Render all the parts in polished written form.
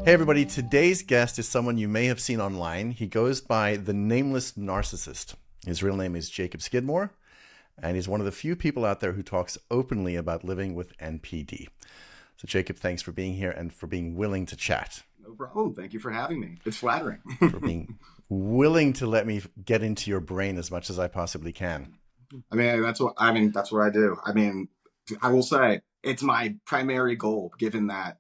Hey everybody, today's guest is someone you may have seen online. He goes by the Nameless Narcissist. His real name is Jacob Skidmore, and he's one of the few people out there who talks openly about living with NPD. So Jacob, thanks for being here and for being willing to chat. No problem. Thank you for having me. It's flattering. For being willing to let me get into your brain as much as I possibly can. That's what I do. I will say it's my primary goal, given that,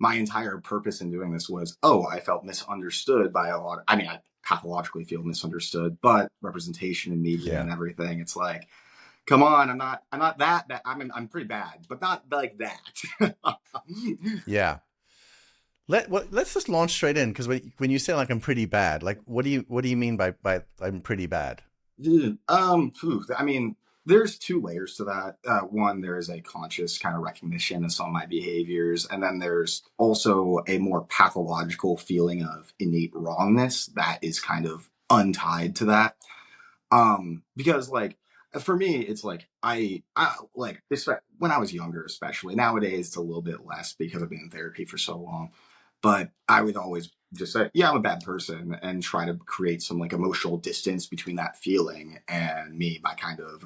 my entire purpose in doing this was, I felt misunderstood by a lot. I pathologically feel misunderstood, but representation in media and everything. It's like, come on, I'm not that bad. I'm pretty bad, but not like that. Yeah. Let's just launch straight in, because when you say like I'm pretty bad, like what do you mean by I'm pretty bad? There's two layers to that. One, there is a conscious kind of recognition of some of my behaviors, and then there's also a more pathological feeling of innate wrongness that is kind of untied to that. Because like for me, it's like I like when I was younger, especially nowadays, it's a little bit less because I've been in therapy for so long. But I would always just say, yeah, I'm a bad person, and try to create some like emotional distance between that feeling and me by kind of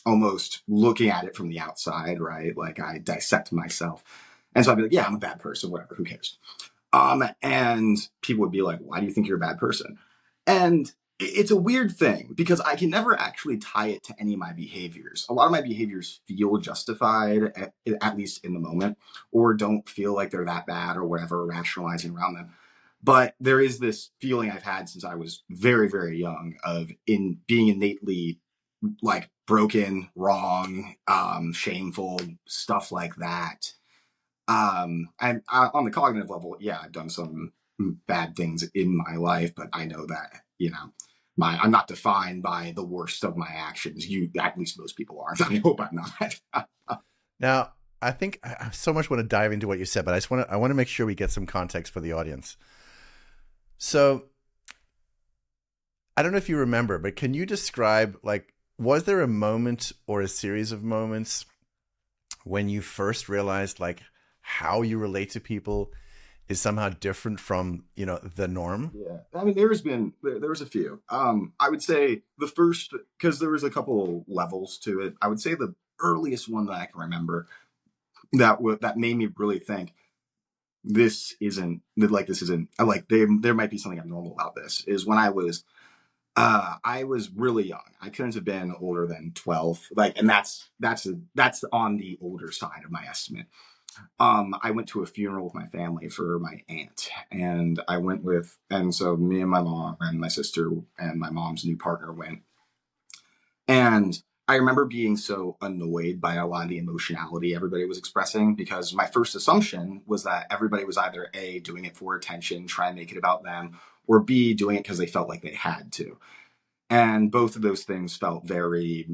almost looking at it from the outside, right? Like I dissect myself. And so I'd be like, yeah, I'm a bad person, whatever, who cares? And people would be like, why do you think you're a bad person? And it's a weird thing because I can never actually tie it to any of my behaviors. A lot of my behaviors feel justified, at least in the moment, or don't feel like they're that bad or whatever, rationalizing around them. But there is this feeling I've had since I was very, very young of being innately like broken, wrong, shameful, stuff like that. On the cognitive level, yeah, I've done some bad things in my life, but I know that, I'm not defined by the worst of my actions. At least most people aren't. I hope I'm not. Now, I think I so much want to dive into what you said, but I want to make sure we get some context for the audience. So I don't know if you remember, but can you describe, like, was there a moment or a series of moments when you first realized like how you relate to people is somehow different from, the norm? Yeah. There was a few. I would say the first, because there was a couple levels to it. I would say the earliest one that I can remember that made me really think this isn't like there might be something abnormal about this is when I was really young. I couldn't have been older than 12. And that's on the older side of my estimate. I went to a funeral with my family for my aunt, and so me and my mom and my sister and my mom's new partner went. And I remember being so annoyed by a lot of the emotionality everybody was expressing, because my first assumption was that everybody was either A, doing it for attention, trying to make it about them, or B, doing it because they felt like they had to. And both of those things felt very,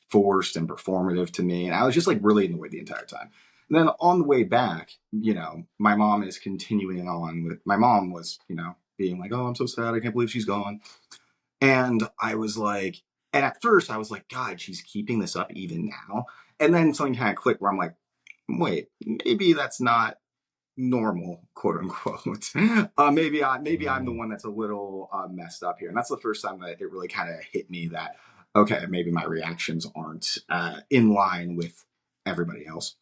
forced and performative to me. And I was just like really annoyed the entire time. And then on the way back, my mom is continuing on with, my mom was, being like, oh, I'm so sad. I can't believe she's gone. And I was like, and at first I was like, God, she's keeping this up even now. And then something kind of clicked where I'm like, wait, maybe that's not normal, quote unquote. Maybe I'm the one that's a little messed up here. And that's the first time that it really kind of hit me that, okay, maybe my reactions aren't in line with everybody else.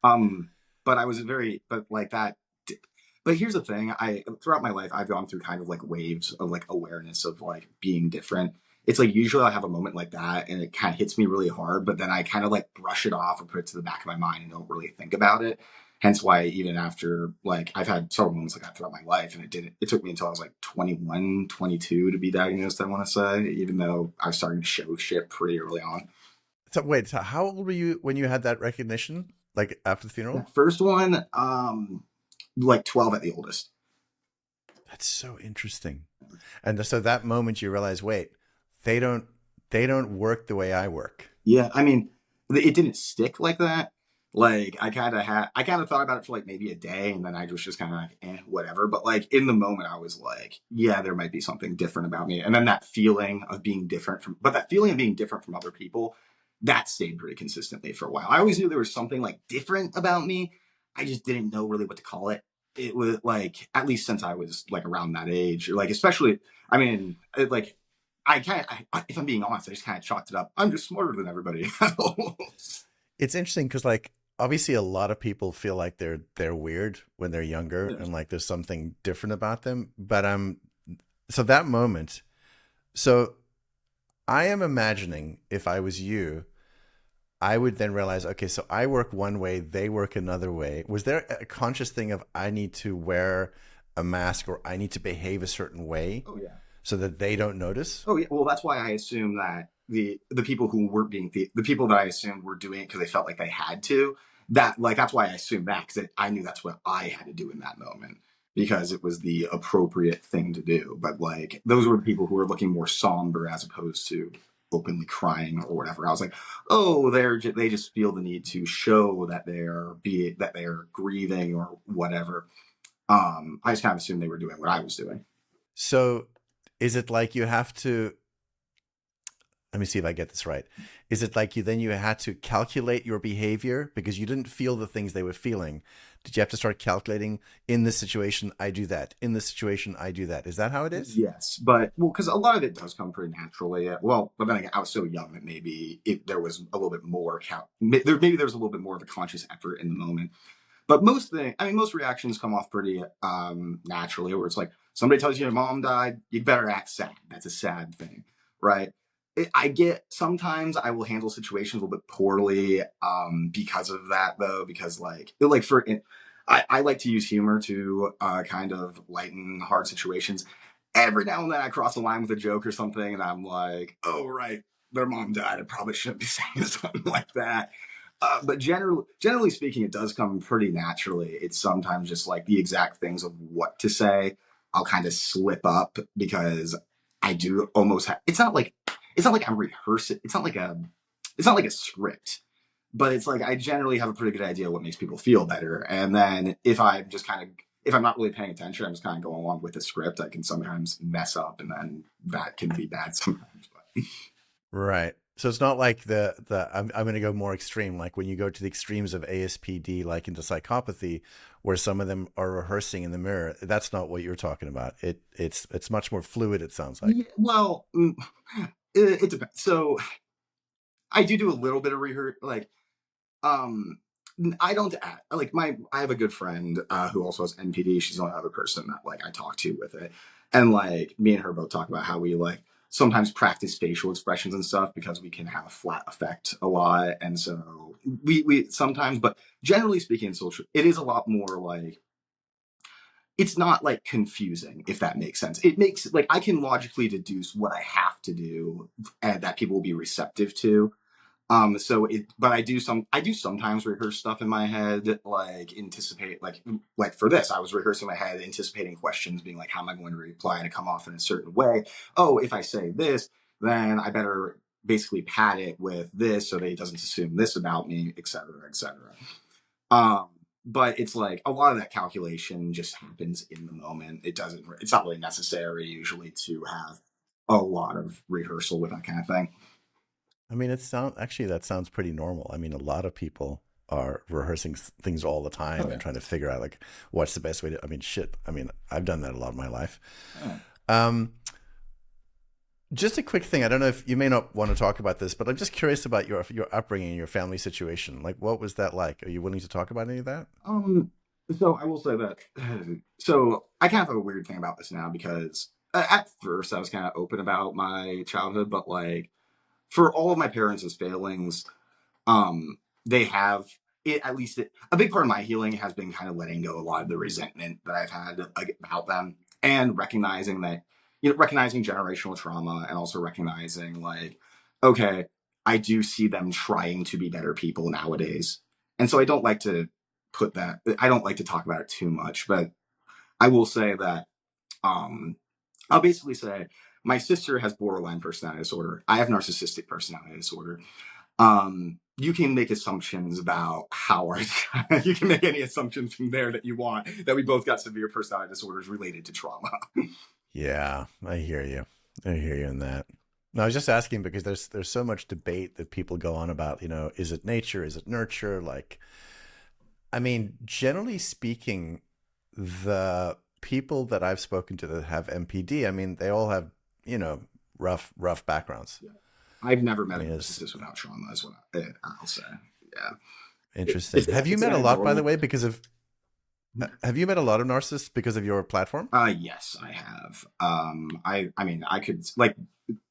But I was but like that. But here's the thing: throughout my life, I've gone through kind of like waves of like awareness of like being different. It's like usually I have a moment like that, and it kind of hits me really hard. But then I kind of like brush it off or put it to the back of my mind and don't really think about it. Hence why even after like I've had several moments like that throughout my life, and it took me until I was like 21, 22 to be diagnosed. I want to say, even though I was starting to show shit pretty early on. So wait, so how old were you when you had that recognition? Like after the funeral? That first one, like 12 at the oldest. That's so interesting. And so that moment you realize, wait, they don't work the way I work. Yeah, it didn't stick like that. Like I kind of thought about it for like maybe a day, and then I was just kind of like, whatever. But like in the moment, I was like, yeah, there might be something different about me. And then that feeling of being different from other people, that stayed pretty consistently for a while. I always knew there was something like different about me. I just didn't know really what to call it. it was like, at least since I was like around that age, like especially, I mean, like I kind of, if I'm being honest, I just kind of chalked it up. I'm just smarter than everybody else. It's interesting because like obviously a lot of people feel like they're weird when they're younger and like there's something different about them. But so that moment, so I am imagining if I was you, I would then realize, okay, so I work one way, they work another way. Was there a conscious thing of I need to wear a mask or I need to behave a certain way Oh yeah. so that they don't notice? Oh yeah. Well, that's why I assume that the people who were being the people that I assumed were doing it because they felt like they had to. That like that's why I assumed that because I knew that's what I had to do in that moment because it was the appropriate thing to do. But like those were the people who were looking more somber as opposed to openly crying or whatever. I was like, oh, they just feel the need to show that they're grieving or whatever. I just kind of assumed they were doing what I was doing. So is it like you have to, let me see if I get this right. Is it like you had to calculate your behavior because you didn't feel the things they were feeling? Did you have to start calculating in this situation, I do that. In this situation, I do that. Is that how it is? Yes, but well, because a lot of it does come pretty naturally. Well, but then again, I was so young that maybe there was a little bit more maybe there was a little bit more of a conscious effort in the moment. But most reactions come off pretty naturally, where it's like somebody tells you your mom died, you better act sad. That's a sad thing, right? I get sometimes I will handle situations a little bit poorly because of that, though, because I like to use humor to kind of lighten hard situations. Every now and then I cross a line with a joke or something, and I'm like, oh, right, their mom died. I probably shouldn't be saying something like that. But generally speaking, it does come pretty naturally. It's sometimes just like the exact things of what to say. I'll kind of slip up because I do almost have. It's not like I'm rehearsing. It's not like a script. But it's like I generally have a pretty good idea what makes people feel better. And then if I'm not really paying attention, I'm just kind of going along with the script. I can sometimes mess up, and then that can be bad sometimes. But. Right. So it's not like I'm going to go more extreme, like when you go to the extremes of ASPD, like into psychopathy, where some of them are rehearsing in the mirror. That's not what you're talking about. It's much more fluid. It sounds like. Yeah, well, it depends. So I do a little bit of rehearsal, like um I don't act like I have a good friend who also has NPD. She's the only other person that like I talk to with it. And like me and her both talk about how we like sometimes practice facial expressions and stuff because we can have a flat effect a lot. And so we sometimes, but generally speaking in social, it is a lot more like it's not like confusing, if that makes sense. It makes like I can logically deduce what I have to do and that people will be receptive to. But I do sometimes rehearse stuff in my head, like anticipate, like for this, I was rehearsing in my head, anticipating questions, being like, how am I going to reply to come off in a certain way? Oh, if I say this, then I better basically pad it with this so that he doesn't assume this about me, et cetera, et cetera. Um, but it's like a lot of that calculation just happens in the moment. It's not really necessary usually to have a lot of rehearsal with that kind of thing. I mean, that sounds pretty normal. I mean, a lot of people are rehearsing things all the time Okay. and trying to figure out like what's the best way to. I mean, shit. I mean, I've done that a lot of my life. Oh. Um, just a quick thing. I don't know if you may not want to talk about this, but I'm just curious about your upbringing, your family situation. Like, what was that like? Are you willing to talk about any of that? Um, so I will say that. So I kind of have a weird thing about this now because at first I was kind of open about my childhood, but like for all of my parents' failings, um, they have a big part of my healing has been kind of letting go a lot of the resentment that I've had like, about them and recognizing that, recognizing generational trauma and also recognizing like, okay, I do see them trying to be better people nowadays. And so I don't like to talk about it too much, but I will say that, um, I'll basically say my sister has borderline personality disorder. I have narcissistic personality disorder. You can make assumptions about how our you can make any assumptions from there that you want that we both got severe personality disorders related to trauma. Yeah, I hear you. I hear you in that. No, I was just asking because there's so much debate that people go on about, is it nature? Is it nurture? Like, I mean, generally speaking, the people that I've spoken to that have MPD, I mean, they all have, you know, rough backgrounds. Yeah. I've never I met a mean, it's narcissist without trauma, is what I'll say. Yeah. interesting. Have you It's met a lot, by the anecdotal. way, because of, have you met a lot of narcissists because of your platform? Yes, I have. I mean, I could like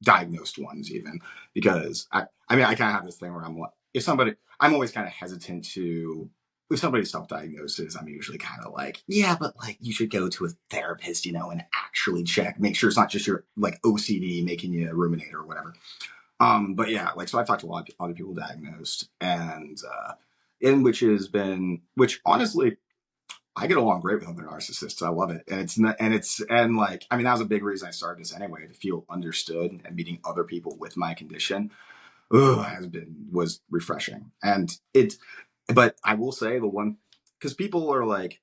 diagnosed ones even because I mean, I kind of have this thing where I'm like, if somebody, I'm always kind of hesitant to, if somebody self-diagnoses, I'm usually kind of like, yeah, but like you should go to a therapist, you know, and actually check, make sure it's not just your like OCD making you ruminate or whatever. But yeah, like, so I've talked to a lot of other people diagnosed and, in which has been, which honestly, I get along great with other narcissists. I love it. And it's not, and like, I mean, that was a big reason I started this anyway, to feel understood and meeting other people with my condition. Was refreshing. And but I will say the one, because people are like,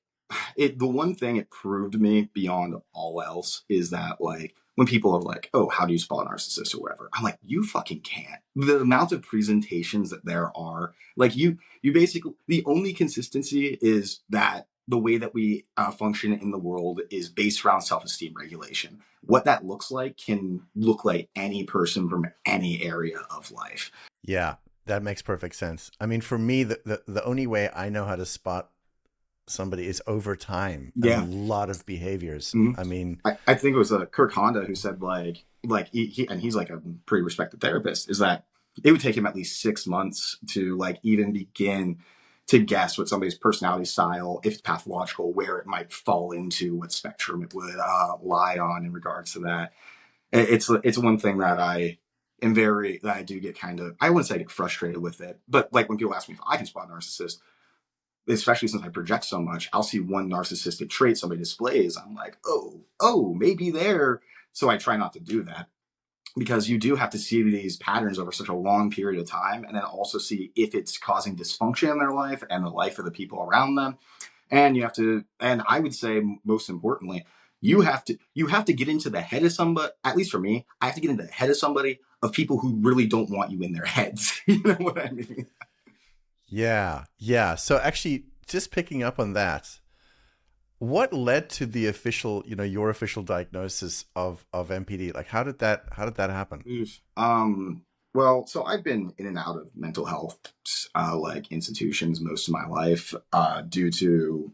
the one thing it proved to me beyond all else is that like, when people are like, oh, how do you spell a narcissist or whatever? I'm like, you fucking can't. The amount of presentations that there are, like you basically, the only consistency is that the way that we function in the world is based around self-esteem regulation. What that looks like can look like any person from any area of life. Yeah, that makes perfect sense. I mean, for me, the only way I know how to spot somebody is over time and a Yeah. lot of behaviors. Mhm. I mean, I think it was Kirk Honda who said like and he's like a pretty respected therapist, is that it would take him at least 6 months to like even begin to guess what somebody's personality style, if it's pathological, where it might fall into, what spectrum it would lie on in regards to that. It's one thing that I do get kind of, I wouldn't say I get frustrated with it, but like when people ask me if I can spot a narcissist, especially since I project so much, I'll see one narcissistic trait somebody displays. I'm like, oh, maybe there. So I try not to do that, because you do have to see these patterns over such a long period of time, and then also see if it's causing dysfunction in their life and the life of the people around them. And you have to, and I would say most importantly, you have to get into the head of somebody. At least for me, I have to get into the head of somebody, of people who really don't want you in their heads. You know what I mean? yeah, yeah. So actually, just picking up on that, what led to the official, you know, your official diagnosis of MPD? Like, how did that happen? Oof. Well, so I've been in and out of mental health like institutions most of my life, due to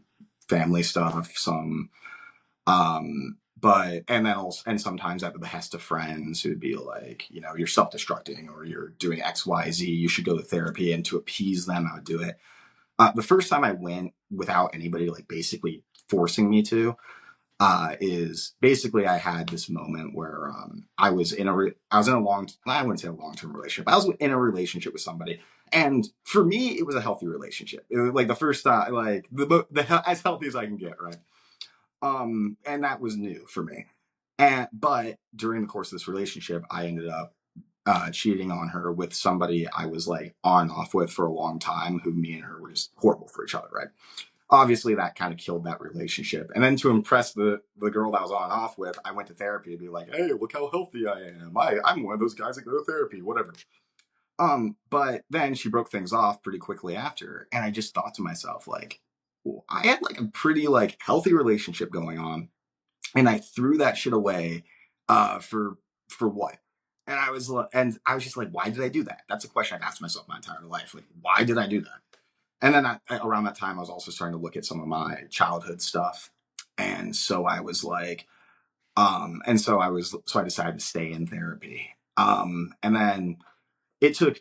family stuff, some but and then also, and sometimes at the behest of friends who'd be like, you know, you're self-destructing or you're doing XYZ, you should go to therapy. And to appease them, I would do it. The first time I went without anybody like basically forcing me to, is basically I had this moment where I was in a long, I wouldn't say a long-term relationship, but I was in a relationship with somebody, and for me it was a healthy relationship. It was like the first time, like as healthy as I can get, right? And that was new for me. And but during the course of this relationship, I ended up cheating on her with somebody I was like on and off with for a long time, who me and her were just horrible for each other, right? Obviously that kind of killed that relationship. And then to impress the girl that I was on and off with, I went to therapy to be like, hey, look how healthy I am. I'm one of those guys that go to therapy, whatever. But then she broke things off pretty quickly after. And I just thought to myself, like, well, I had like a pretty like healthy relationship going on. And I threw that shit away for what? And I was just like, why did I do that? That's a question I've asked myself my entire life. Like, why did I do that? And then around that time, I was also starting to look at some of my childhood stuff. And so I was like, so I decided to stay in therapy. And then it took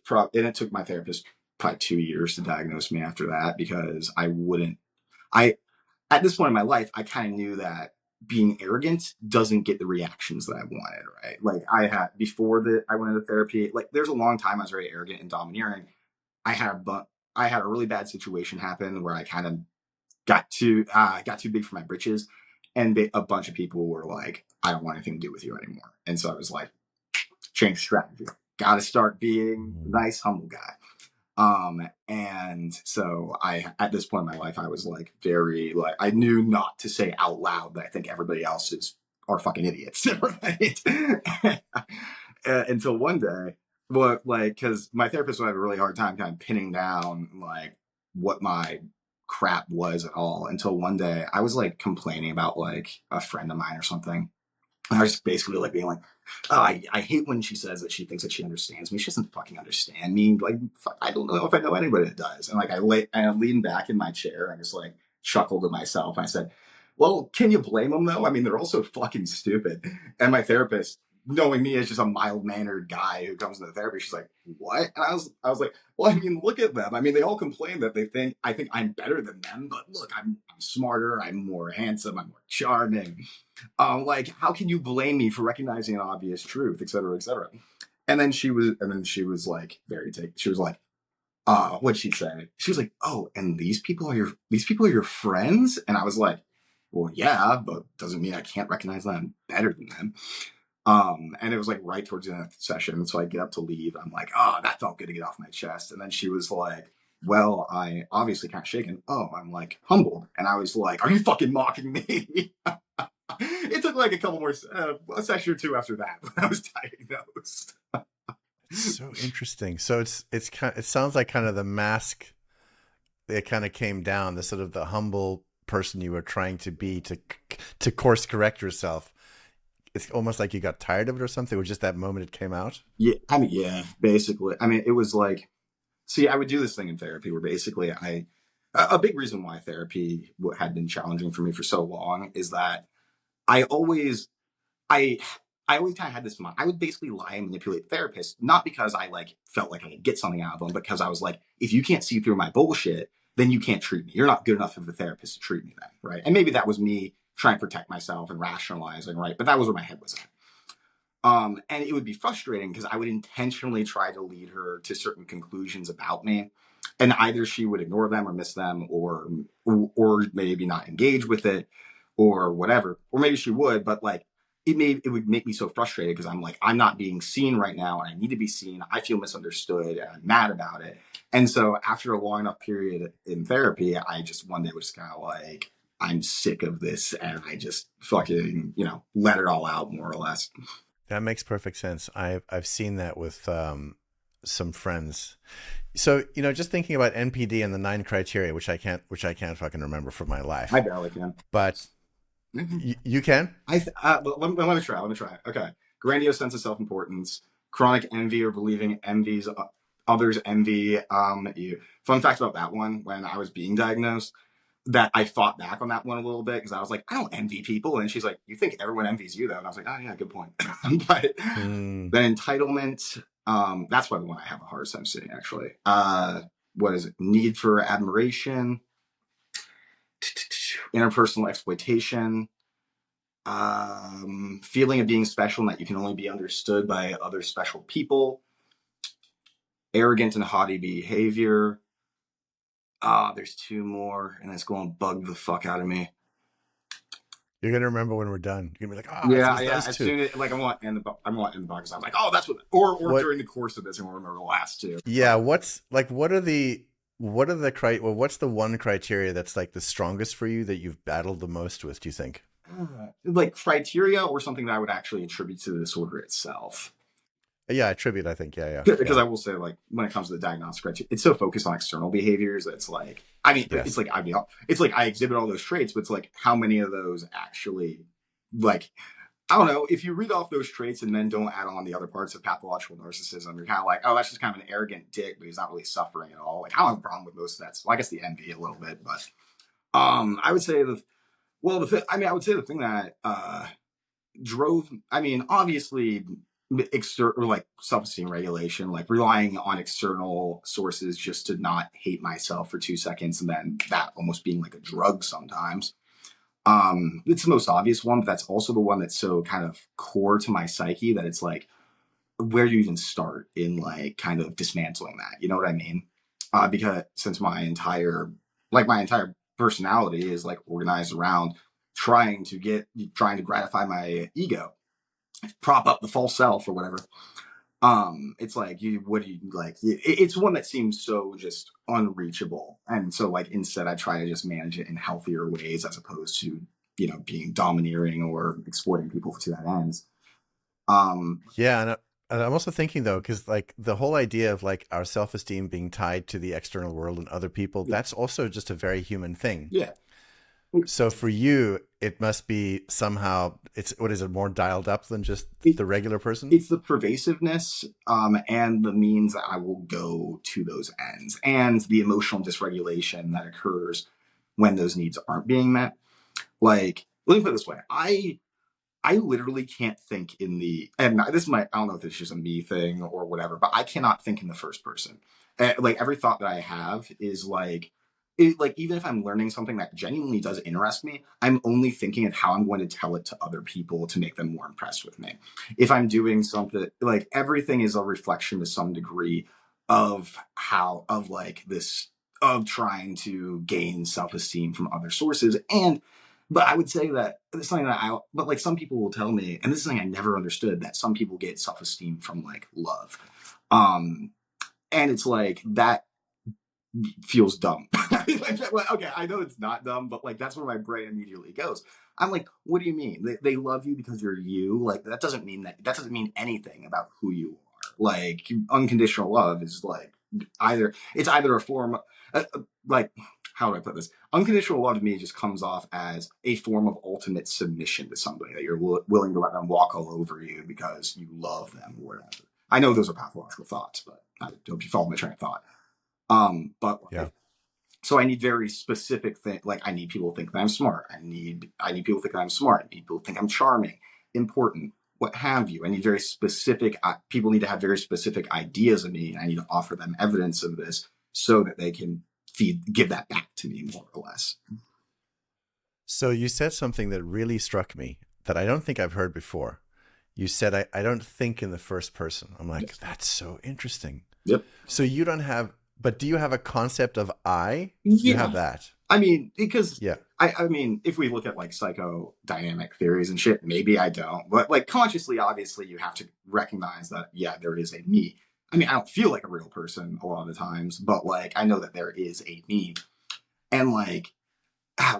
my therapist probably 2 years to diagnose me after that, because I, at this point in my life, I kind of knew that being arrogant doesn't get the reactions that I wanted, right? Like before that I went into therapy, like there's a long time I was very arrogant and domineering. I had I had a really bad situation happen where I kind of got too big for my britches, and a bunch of people were like, "I don't want anything to do with you anymore." And so I was like, change strategy. Got to start being a Mm. nice, humble guy. And so at this point in my life, I was like very like, I knew not to say out loud that I think everybody else are fucking idiots, right? Until one day, well, like, because my therapist would have a really hard time kind of pinning down like what my crap was at all until one day I was like complaining about like a friend of mine or something. And I was basically like being like, oh, I hate when she says that she thinks that she understands me. She doesn't fucking understand me. Like, fuck, I don't know if I know anybody that does. And like, I leaned back in my chair and I just like chuckled to myself. And I said, well, can you blame them though? I mean, they're all so fucking stupid. And my therapist, knowing me as just a mild mannered guy who comes into therapy, she's like, what? And I was like, well, I mean, look at them. I mean, they all complain that I think I'm better than them, but look, I'm smarter. I'm more handsome. I'm more charming. Like, how can you blame me for recognizing an obvious truth, et cetera, et cetera? And then she was like, she was like, what'd she say? She was like, oh, and these people are your friends? And I was like, well, yeah, but doesn't mean I can't recognize that I'm better than them. And it was like right towards the end of the session. So I get up to leave. I'm like, oh, that felt good to get off my chest. And then she was like, well, I obviously can't shake it. Oh, I'm like humbled. And I was like, are you fucking mocking me? It took like a couple more, a session or two after that when I was diagnosed. It's so interesting. So it's kind. It sounds like kind of the mask. It kind of came down. The sort of the humble person you were trying to be to course correct yourself. It's almost like you got tired of it or something. Or just that moment it came out. Yeah, I mean, yeah, basically. I mean, it was like, see, I would do this thing in therapy where basically a big reason why therapy had been challenging for me for so long is that I always, I, I always kind of had this mind. I would basically lie and manipulate therapists, not because I like felt like I could get something out of them, but because I was like, if you can't see through my bullshit, then you can't treat me. You're not good enough of a therapist to treat me then, right? And maybe that was me trying to protect myself and rationalizing, right? But that was where my head was at. And it would be frustrating because I would intentionally try to lead her to certain conclusions about me, and either she would ignore them or miss them, or maybe not engage with it, or whatever, or maybe she would, but like it would make me so frustrated because I'm like I'm not being seen right now, and I need to be seen. I feel misunderstood, and I'm mad about it. And so after a long enough period in therapy, I just one day was kind of like. I'm sick of this, and I just fucking, let it all out more or less. That makes perfect sense. I've seen that with some friends. So just thinking about NPD and the 9 criteria, which I can't fucking remember for my I life. barely can. But you can. Let me try. Let me try. Okay. Grandiose sense of self-importance, chronic envy or believing envies others envy you. Fun fact about that one: when I was being diagnosed, that I fought back on that one a little bit because I was like, I don't envy people, and she's like, you think everyone envies you though? And I was like, oh yeah, good point. But Mm. then entitlement, that's why the one I have a hard time saying actually. What is it? Need for admiration, interpersonal exploitation, feeling of being special and that you can only be understood by other special people, arrogant and haughty behavior. There's 2 more, and it's going to bug the fuck out of me. You're gonna remember when we're done. You're gonna be like, it Yeah, was yeah. those As two. soon as like I'm going to end the box. I'm like, oh, that's what. Or What? during the course of this, and we'll remember the last 2. Yeah. But What's the one criteria that's like the strongest for you that you've battled the most with? Do you think? like criteria or something that I would actually attribute to the disorder itself. Yeah, attribute. I think. Yeah. Because I will say, like, when it comes to the diagnostic criteria, it's so focused on external behaviors. It's like, I mean, Yes. it's like I exhibit all those traits, but it's like, how many of those actually, like, I don't know. If you read off those traits and then don't add on the other parts of pathological narcissism, you're kind of like, oh, that's just kind of an arrogant dick, but he's not really suffering at all. Like, I don't have a problem with most of that. So I guess the envy a little bit, but I would say I would say the thing that drove, I mean, obviously, like self-esteem regulation, like relying on external sources just to not hate myself for 2 seconds, and then that almost being like a drug sometimes. It's the most obvious one, but that's also the one that's so kind of core to my psyche that it's like, where do you even start in like kind of dismantling that? You know what I mean? Because since my entire personality is like organized around trying to gratify my ego, prop up the false self or whatever. It's like what do you like? It's one that seems so just unreachable, and so like instead I try to just manage it in healthier ways as opposed to being domineering or exploiting people to that ends. Um, Yeah, and And I'm also thinking though, because like the whole idea of like our self-esteem being tied to the external world and other people, Yeah. that's also just a very human thing. Yeah. So for you, it must be somehow it's what is it more dialed up than just It, the regular person? it's the pervasiveness and the means that I will go to those ends and the emotional dysregulation that occurs when those needs aren't being met. Like, let me put it this way. I literally can't think in the, and this might, I don't know if this is just a me thing or whatever, but I cannot think in the first person. Like every thought that I have is like, like even if I'm learning something that genuinely does interest me, I'm only thinking of how I'm going to tell it to other people to make them more impressed with me. If I'm doing something, like everything is a reflection to some degree of how, of like this, of trying to gain self-esteem from other sources. And but I would say that it's something that but like some people will tell me, and this is something I never understood, that some people get self esteem from like love. Um, and it's like that feels dumb. Okay, I know it's not dumb, but like that's where my brain immediately goes. I'm like, what do you mean? They love you because you're you? Like that doesn't mean anything about who you are. Like unconditional love is like either a form like how do I put this? Unconditional love to me just comes off as a form of ultimate submission to somebody that you're willing to let them walk all over you because you love them or whatever. I know those are pathological thoughts, but I hope you follow my train of thought. But Yeah. like, so I need very specific thing. Like I need people to think that I'm smart. I need people to think that I'm smart. I need people to think I'm charming, important, what have you. I need very specific. People need to have very specific ideas of me, and I need to offer them evidence of this so that they can give that back to me more or less. So you said something that really struck me that I don't think I've heard before. You said, I don't think in the first person. I'm like, Yes. that's so interesting. Yep. So you don't have, but do you have a concept of I? You have Yeah. that. I mean, because Yeah. I mean, if we look at like psychodynamic theories and shit, maybe I don't. But like consciously, obviously, you have to recognize that, yeah, there is a me. I mean, I don't feel like a real person a lot of the times, but like I know that there is a me. And like how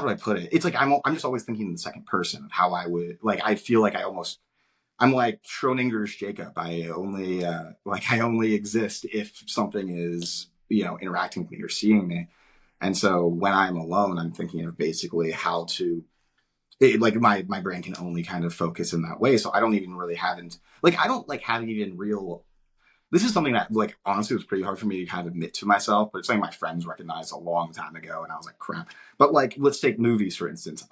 do I put it? It's like I'm just always thinking in the second person of how I would like I feel like I'm like Schrodinger's Jacob. I only exist if something is, interacting with me or seeing me. And so when I'm alone, I'm thinking of basically how to like my brain can only kind of focus in that way. So I don't even really haven't like I don't like have even real this is something that like honestly was pretty hard for me to kind of admit to myself, but it's something my friends recognized a long time ago, and I was like, crap. But like, let's take movies for instance.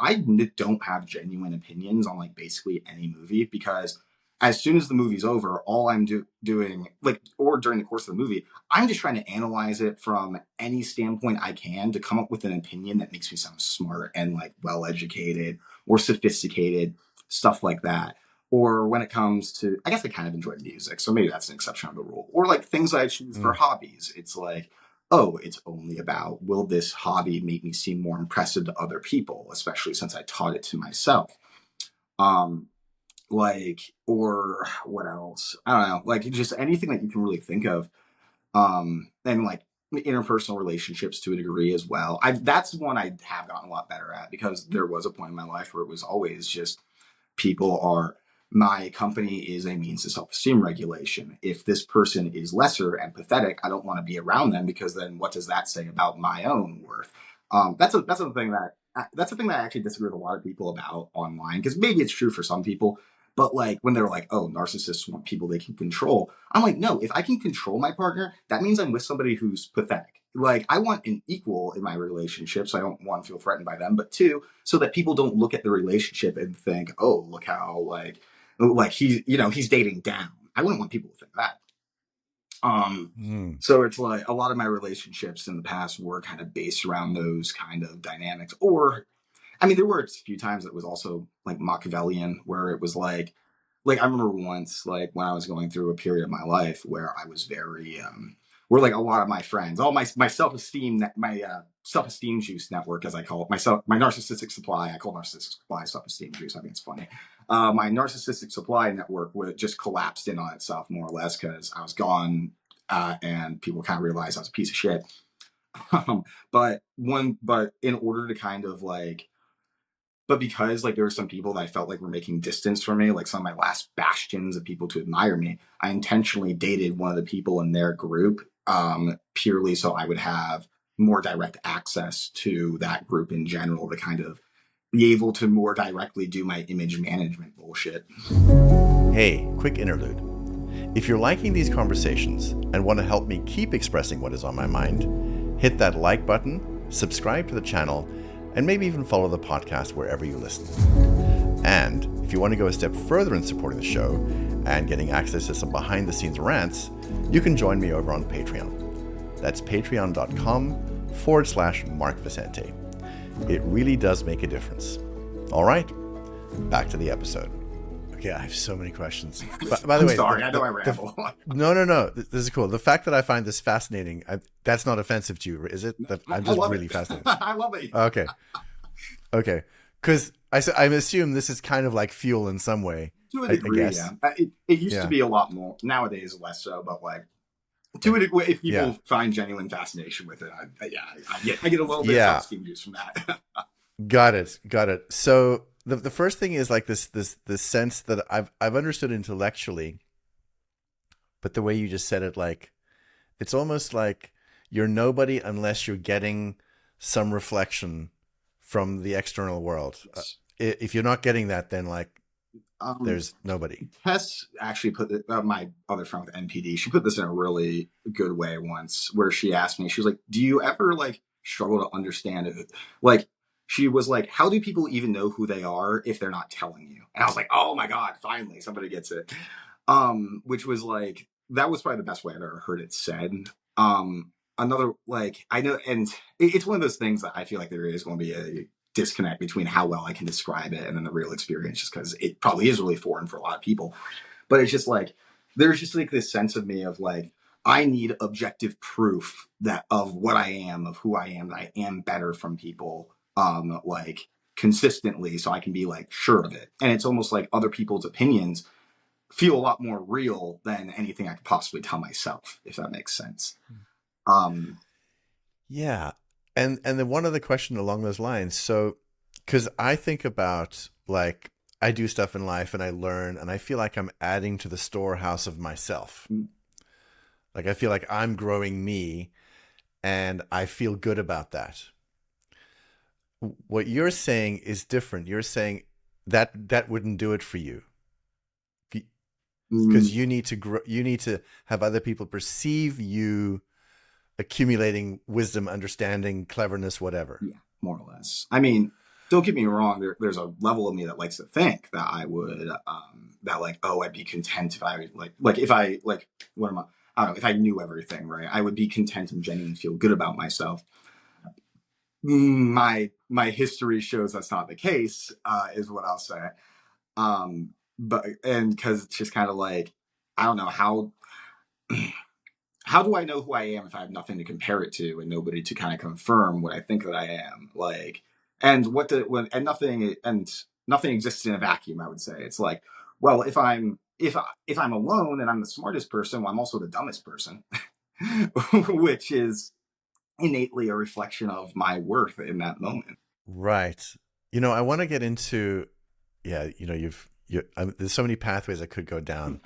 Don't have genuine opinions on like basically any movie because as soon as the movie's over, all I'm doing like or during the course of the movie, I'm just trying to analyze it from any standpoint I can to come up with an opinion that makes me sound smart and like well educated or sophisticated, stuff like that. Or when it comes to, I guess I kind of enjoy music, so maybe that's an exception of the rule. Or like things I choose for Mm. hobbies. It's like, oh, it's only about will this hobby make me seem more impressive to other people, especially since I taught it to myself. Um, like, or what else? I don't know, like just anything that you can really think of. And like interpersonal relationships to a degree as well. That's one I have gotten a lot better at because there was a point in my life where it was always just people are my company is a means to self-esteem regulation. If this person is lesser and pathetic, I don't want to be around them because then what does that say about my own worth? That's a thing that I actually disagree with a lot of people about online because maybe it's true for some people, but like when they're like, oh, narcissists want people they can control. I'm like, no, if I can control my partner, that means I'm with somebody who's pathetic. Like I want an equal in my relationship, so I don't want to feel threatened by them, but two, so that people don't look at the relationship and think, oh, look how like he's dating down. I wouldn't want people to think that. Um, Mm. so it's like a lot of my relationships in the past were kind of based around those kind of dynamics. Or, I mean, there were a few times that was also like Machiavellian, where it was like I remember once, like when I was going through a period of my life where I was very, where like a lot of my friends, all my self esteem, my self esteem juice network, as I call it, my narcissistic supply, I call narcissistic supply self esteem juice. I think it's funny. My narcissistic supply network would just collapsed in on itself more or less because I was gone, and people kind of realized I was a piece of shit. But in order to kind of like But because like there were some people that I felt like were making distance from me, like some of my last bastions of people to admire me, I intentionally dated one of the people in their group, purely so I would have more direct access to that group in general to kind of be able to more directly do my image management bullshit. Hey, quick interlude. If you're liking these conversations and want to help me keep expressing what is on my mind, hit that like button, subscribe to the channel, and maybe even follow the podcast wherever you listen. And if you want to go a step further in supporting the show and getting access to some behind-the-scenes rants, you can join me over on Patreon. That's patreon.com/Mark Vicente. It really does make a difference. All right, back to the episode. Okay, I have so many questions. By the way, sorry, I know I ramble. No. This is cool. The fact that I find this fascinating, that's not offensive to you, is it? I'm just really fascinated. I love it. Okay. Because I assume this is kind of like fuel in some way. To a degree, I guess. yeah. It used to be a lot more. Nowadays, less so. But like, to a degree, if people find genuine fascination with it, I get a little bit of self-esteem juice from that. Got it. So the first thing is like this sense that I've understood intellectually, but the way you just said it, like it's almost like you're nobody unless you're getting some reflection from the external world. If you're not getting that, then like there's nobody. Tess actually put my other friend with NPD. She put this in a really good way once, where she asked me. She was like, "Do you ever like struggle to understand it?" Like, she was like, "How do people even know who they are if they're not telling you?" And I was like, "Oh my God, finally somebody gets it." Which was like, that was probably the best way I've ever heard it said. Another, like, I know, and it's one of those things that I feel like there is going to be a disconnect between how well I can describe it and then the real experience, just because it probably is really foreign for a lot of people. But it's just like, there's just like this sense of me of like, I need objective proof that of what I am, of who I am, that I am better from people, like consistently, so I can be like sure of it. And it's almost like other people's opinions feel a lot more real than anything I could possibly tell myself, if that makes sense. Yeah. And then one other question along those lines. So, because I think about like, I do stuff in life and I learn and I feel like I'm adding to the storehouse of myself. Like, I feel like I'm growing me and I feel good about that. What you're saying is different. You're saying that wouldn't do it for you. Because you need to grow, you need to have other people perceive you accumulating wisdom, understanding, cleverness, whatever. Yeah, more or less. I mean, don't get me wrong. There's a level of me that likes to think that I would, that like, oh, I'd be content if I like if I like, what am I? I don't know, if I knew everything, right? I would be content and genuinely feel good about myself. My history shows that's not the case, is what I'll say. But because it's just kind of like, I don't know how do I know who I am if I have nothing to compare it to and nobody to kind of confirm what I think that I am? Like, and nothing exists in a vacuum. I would say it's like, well, if I'm alone and I'm the smartest person, well, I'm also the dumbest person, which is innately a reflection of my worth in that moment. Right. I want to get into, there's so many pathways I could go down.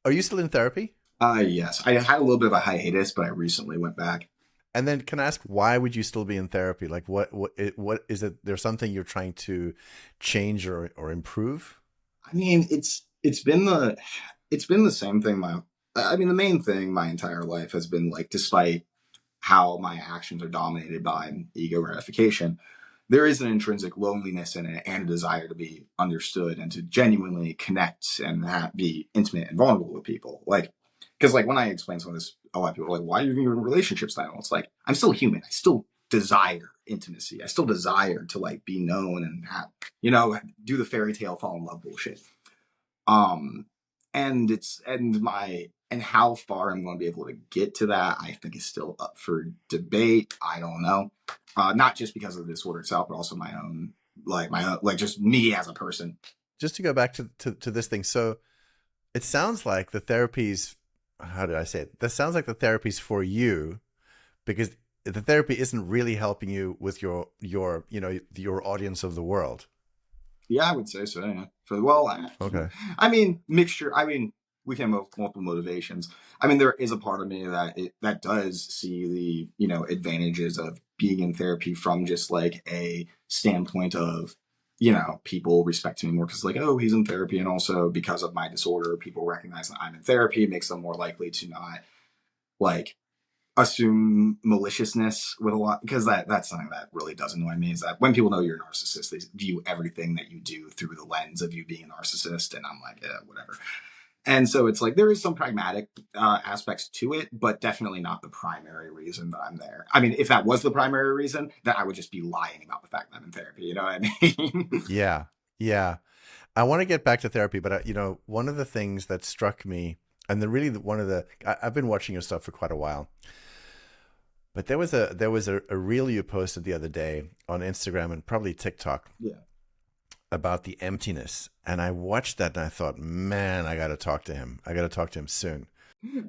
Are you still in therapy? Yes. I had a little bit of a hiatus, but I recently went back. And then can I ask, why would you still be in therapy? Like what is it? There's something you're trying to change or improve? I mean, it's been the same thing. The main thing my entire life has been like, despite how my actions are dominated by ego gratification, there is an intrinsic loneliness in it and a desire to be understood and to genuinely connect and be intimate and vulnerable with people. Like, because like when I explain some of this, a lot of people are like, why are you even in relationships now? It's like, I'm still human. I still desire intimacy. I still desire to like be known and have, do the fairy tale fall in love bullshit. And how far I'm going to be able to get to that, I think is still up for debate. I don't know. Not just because of the disorder itself, but also my own, just me as a person. Just to go back to this thing. So it sounds like the therapy's, how did I say it? That sounds like the therapy's for you because the therapy isn't really helping you with your audience of the world. Yeah, I would say so. Yeah. For well, Okay. I mean, mixture. I mean, we can have multiple motivations. I mean, there is a part of me that does see the advantages of being in therapy from just like a standpoint of people respecting me more because like, oh, he's in therapy, and also because of my disorder, people recognize that I'm in therapy. It makes them more likely to not like assume maliciousness with a lot, because that's something that really does annoy me, is that when people know you're a narcissist, they view everything that you do through the lens of you being a narcissist, and I'm like, whatever. And so it's like there is some pragmatic aspects to it, but definitely not the primary reason that I'm there. I mean, if that was the primary reason, then I would just be lying about the fact that I'm in therapy. You know what I mean? Yeah. Yeah. I want to get back to therapy, but one of the things that struck me, and I've been watching your stuff for quite a while, but there was a reel you posted the other day on Instagram and probably TikTok Yeah. about the emptiness, and I watched that and I thought, man, I got to talk to him. I got to talk to him soon.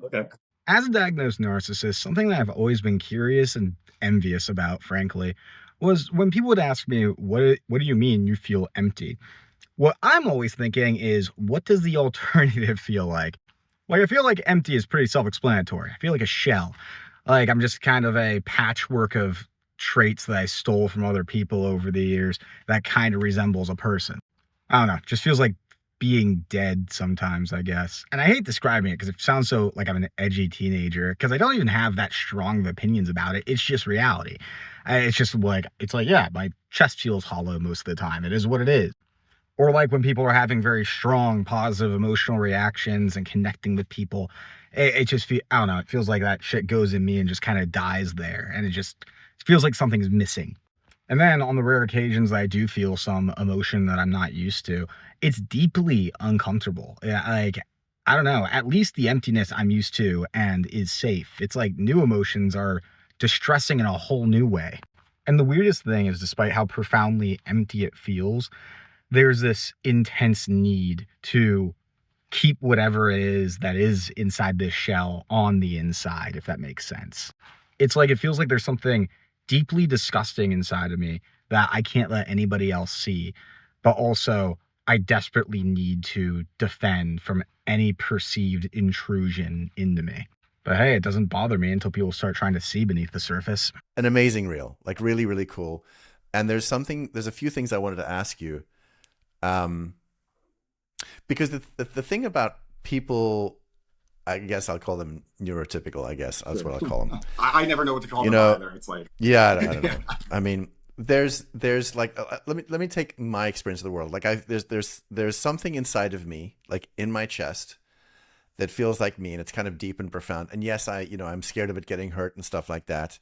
Okay. As a diagnosed narcissist, something that I've always been curious and envious about, frankly, was when people would ask me, what do you mean you feel empty? What I'm always thinking is, what does the alternative feel like? Like, I feel like empty is pretty self-explanatory. I feel like a shell. Like, I'm just kind of a patchwork of traits that I stole from other people over the years that kind of resembles a person. I don't know. It just feels like being dead sometimes, I guess. And I hate describing it because it sounds so like I'm an edgy teenager, because I don't even have that strong of opinions about it. It's just reality. It's just like, yeah, my chest feels hollow most of the time. It is what it is. Or like when people are having very strong positive emotional reactions and connecting with people, it just feels, I don't know, it feels like that shit goes in me and just kind of dies there. And it feels like something's missing. And then on the rare occasions that I do feel some emotion that I'm not used to, it's deeply uncomfortable. Yeah, like, I don't know, at least the emptiness I'm used to and is safe. It's like new emotions are distressing in a whole new way. And the weirdest thing is, despite how profoundly empty it feels, there's this intense need to keep whatever it is that is inside this shell on the inside, if that makes sense. It's like, it feels like there's something deeply disgusting inside of me that I can't let anybody else see, but also I desperately need to defend from any perceived intrusion into me. But hey, it doesn't bother me until people start trying to see beneath the surface. An amazing reel, like really, really cool. And there's a few things I wanted to ask you. Because the thing about people, I guess I'll call them neurotypical, I guess that's what I'll call them. I never know what to call them either. It's like, yeah, I don't know. I mean, there's like, let me take my experience of the world. Like there's something inside of me, like in my chest, that feels like me, and it's kind of deep and profound. And yes, I'm scared of it getting hurt and stuff like that.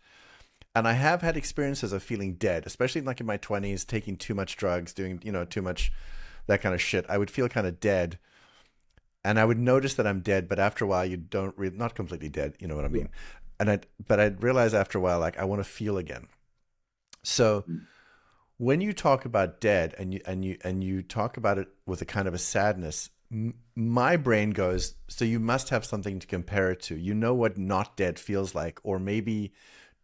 And I have had experiences of feeling dead, especially like in my 20s, taking too much drugs, doing, too much, that kind of shit. I would feel kind of dead, and I would notice that I'm dead, but after a while you don't really, not completely dead, you know what I mean? Yeah. But I'd realize after a while, like, I want to feel again. So when you talk about dead and you talk about it with a kind of a sadness, my brain goes, so you must have something to compare it to. You know what not dead feels like, or maybe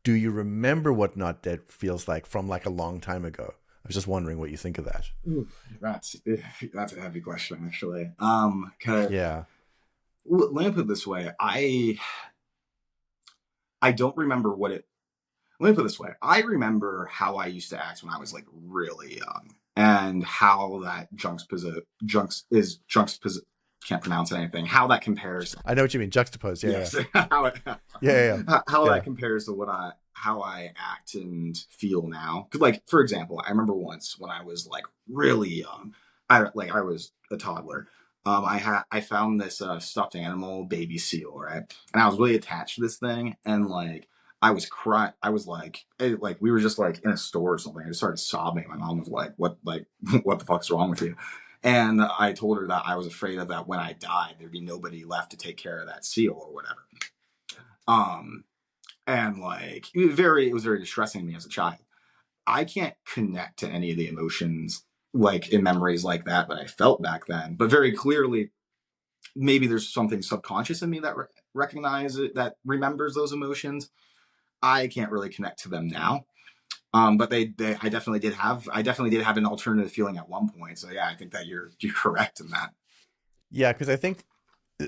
do you remember what not dead feels like from like a long time ago? I was just wondering what you think of that. Ooh, that's a heavy question, actually. Yeah. Let me put it this way. I don't remember what it. Let me put it this way. I remember how I used to act when I was like really young, and how that can't pronounce anything. How that compares. I know what you mean. Juxtapose. Yeah. Yes. Yeah. How that compares to how I act and feel now. Because, like, for example, I remember once when I was like really young, I was a toddler. I found this stuffed animal baby seal, right? And I was really attached to this thing, and like I was crying. I was like we were just like in a store or something. I just started sobbing. My mom was like, "What what the fuck's wrong with you?" And I told her that I was afraid of that when I died, there'd be nobody left to take care of that seal or whatever. And like it was very distressing to me as a child. I can't connect to any of the emotions like in memories like that I felt back then, but very clearly, maybe there's something subconscious in me that recognizes it, that remembers those emotions. I can't really connect to them now. But I definitely did have an alternative feeling at one point. So yeah, I think that you're correct in that. Yeah, because I think,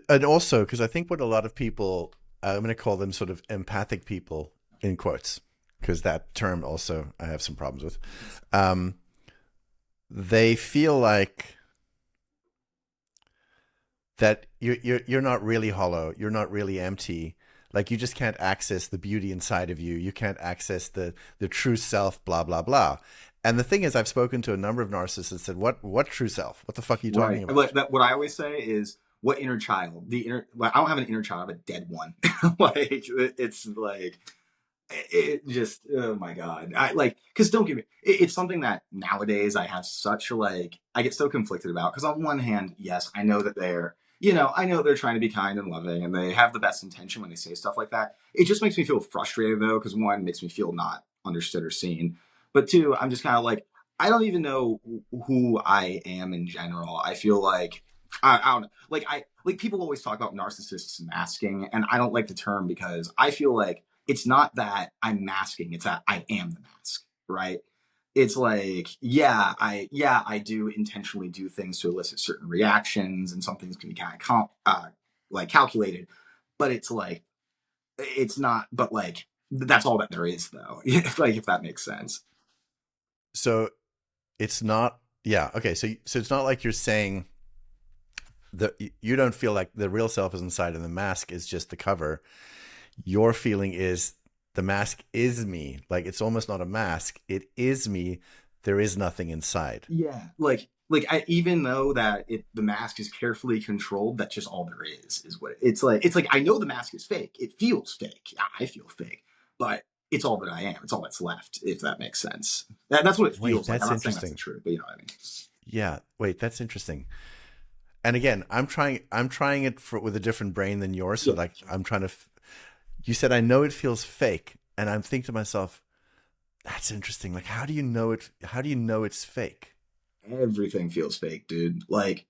and also because I think what a lot of people, I'm going to call them sort of empathic people in quotes, because that term also I have some problems with. They feel like that you're not really hollow, you're not really empty. Like you just can't access the beauty inside of you. You can't access the true self, blah, blah, blah. And the thing is, I've spoken to a number of narcissists and said, what true self? What the fuck are you talking Right. about? What I always say is, what inner child? Like, I don't have an inner child. I have a dead one. Like it's like it just, oh my god, I like, because don't get me, it's something that nowadays I have such like, I get so conflicted about, because on one hand, yes, I know that I know they're trying to be kind and loving and they have the best intention when they say stuff like that. It just makes me feel frustrated though, because one, makes me feel not understood or seen, but two, I'm just kind of like, I don't even know who I am in general. I feel like I don't know. Like people always talk about narcissists masking, and I don't like the term, because I feel like it's not that I'm masking, it's that I am the mask, right? It's like, I do intentionally do things to elicit certain reactions, and some things can be kind of like calculated, but it's like, it's not, but like, that's all that there is though. Like, if that makes sense. So it's not, yeah, okay. So it's not like you're saying that you don't feel like the real self is inside and the mask is just the cover. Your feeling is the mask is me. Like it's almost not a mask. It is me. There is nothing inside. Yeah, like even though that the mask is carefully controlled, that's just all there is what it's like. It's like, I know the mask is fake. It feels fake. I feel fake, but it's all that I am. It's all that's left, if that makes sense. That's what it Wait, feels like. that's I'm not saying that's the interesting. truth, but you know what I mean. Yeah. Wait, that's interesting. And again, I'm trying it with a different brain than yours. So Yeah, like, I'm trying to, you said, I know it feels fake. And I'm thinking to myself, that's interesting. Like, how do you know it? How do you know it's fake? everything feels fake, dude. Like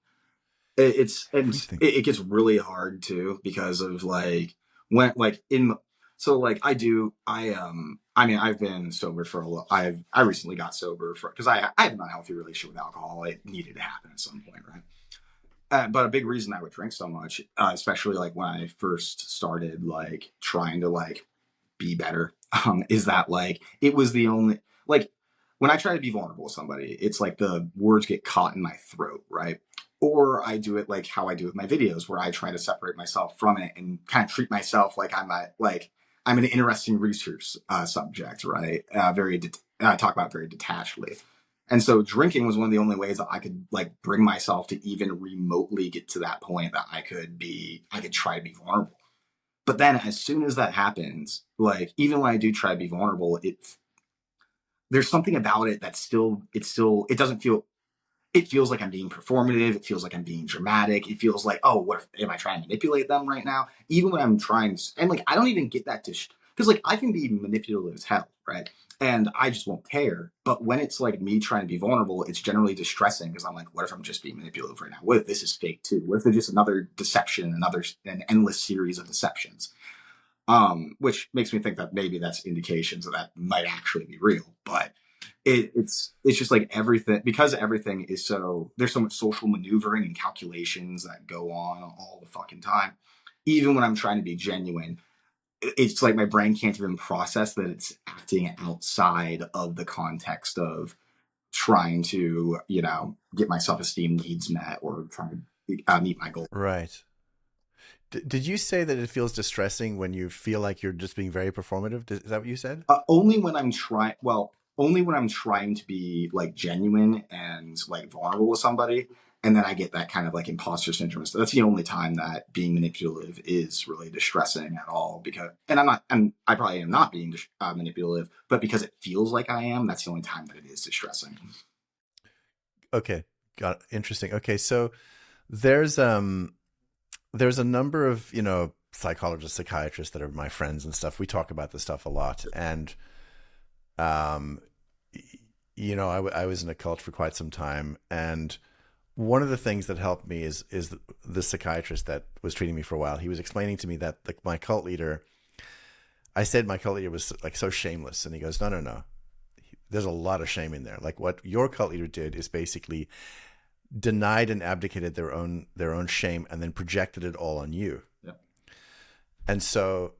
it's and Everything. it gets really hard too, because of like, when like in so like I mean, I've been sober for a lot. I recently got sober for, because I have an unhealthy relationship with alcohol. It needed to happen at some point, right? But a big reason I would drink so much, especially like when I first started like trying to like be better, is that like it was the only, like, when I try to be vulnerable with somebody, it's like the words get caught in my throat, right? Or I do it like how I do with my videos, where I try to separate myself from it and kind of treat myself like I'm an interesting research subject, right? Talk about very detachedly. And so drinking was one of the only ways that I could like bring myself to even remotely get to that point that I could try to be vulnerable. But then as soon as that happens, like even when I do try to be vulnerable, there's something about it that it doesn't feel, it feels like I'm being performative. It feels like I'm being dramatic. It feels like, oh, what if, am I trying to manipulate them right now? Even when I'm trying, and like, I don't even get that because like I can be manipulative as hell, right? And I just won't care. But when it's like me trying to be vulnerable, it's generally distressing, because I'm like, what if I'm just being manipulative right now? What if this is fake too? What if there's just another deception, an endless series of deceptions? Which makes me think that maybe that's indications that that might actually be real. But it's just like everything, because everything is so, there's so much social maneuvering and calculations that go on all the fucking time. Even when I'm trying to be genuine, it's like my brain can't even process that it's acting outside of the context of trying to, get my self-esteem needs met, or trying to meet my goal. Right. Did you say that it feels distressing when you feel like you're just being very performative? Is that what you said? Only when I'm trying. Well, only when I'm trying to be like genuine and like vulnerable with somebody, and then I get that kind of like imposter syndrome. So that's the only time that being manipulative is really distressing at all. Because, and I probably am not being manipulative, but because it feels like I am, that's the only time that it is distressing. Okay. Got it. Interesting. Okay. So there's there's a number of, psychologists, psychiatrists that are my friends and stuff. We talk about this stuff a lot. And um I was in a cult for quite some time, and one of the things that helped me is the psychiatrist that was treating me for a while. He was explaining to me that like my cult leader, I said my cult leader was like so shameless, and he goes, no. There's a lot of shame in there. Like what your cult leader did is basically denied and abdicated their own shame and then projected it all on you. Yeah. And so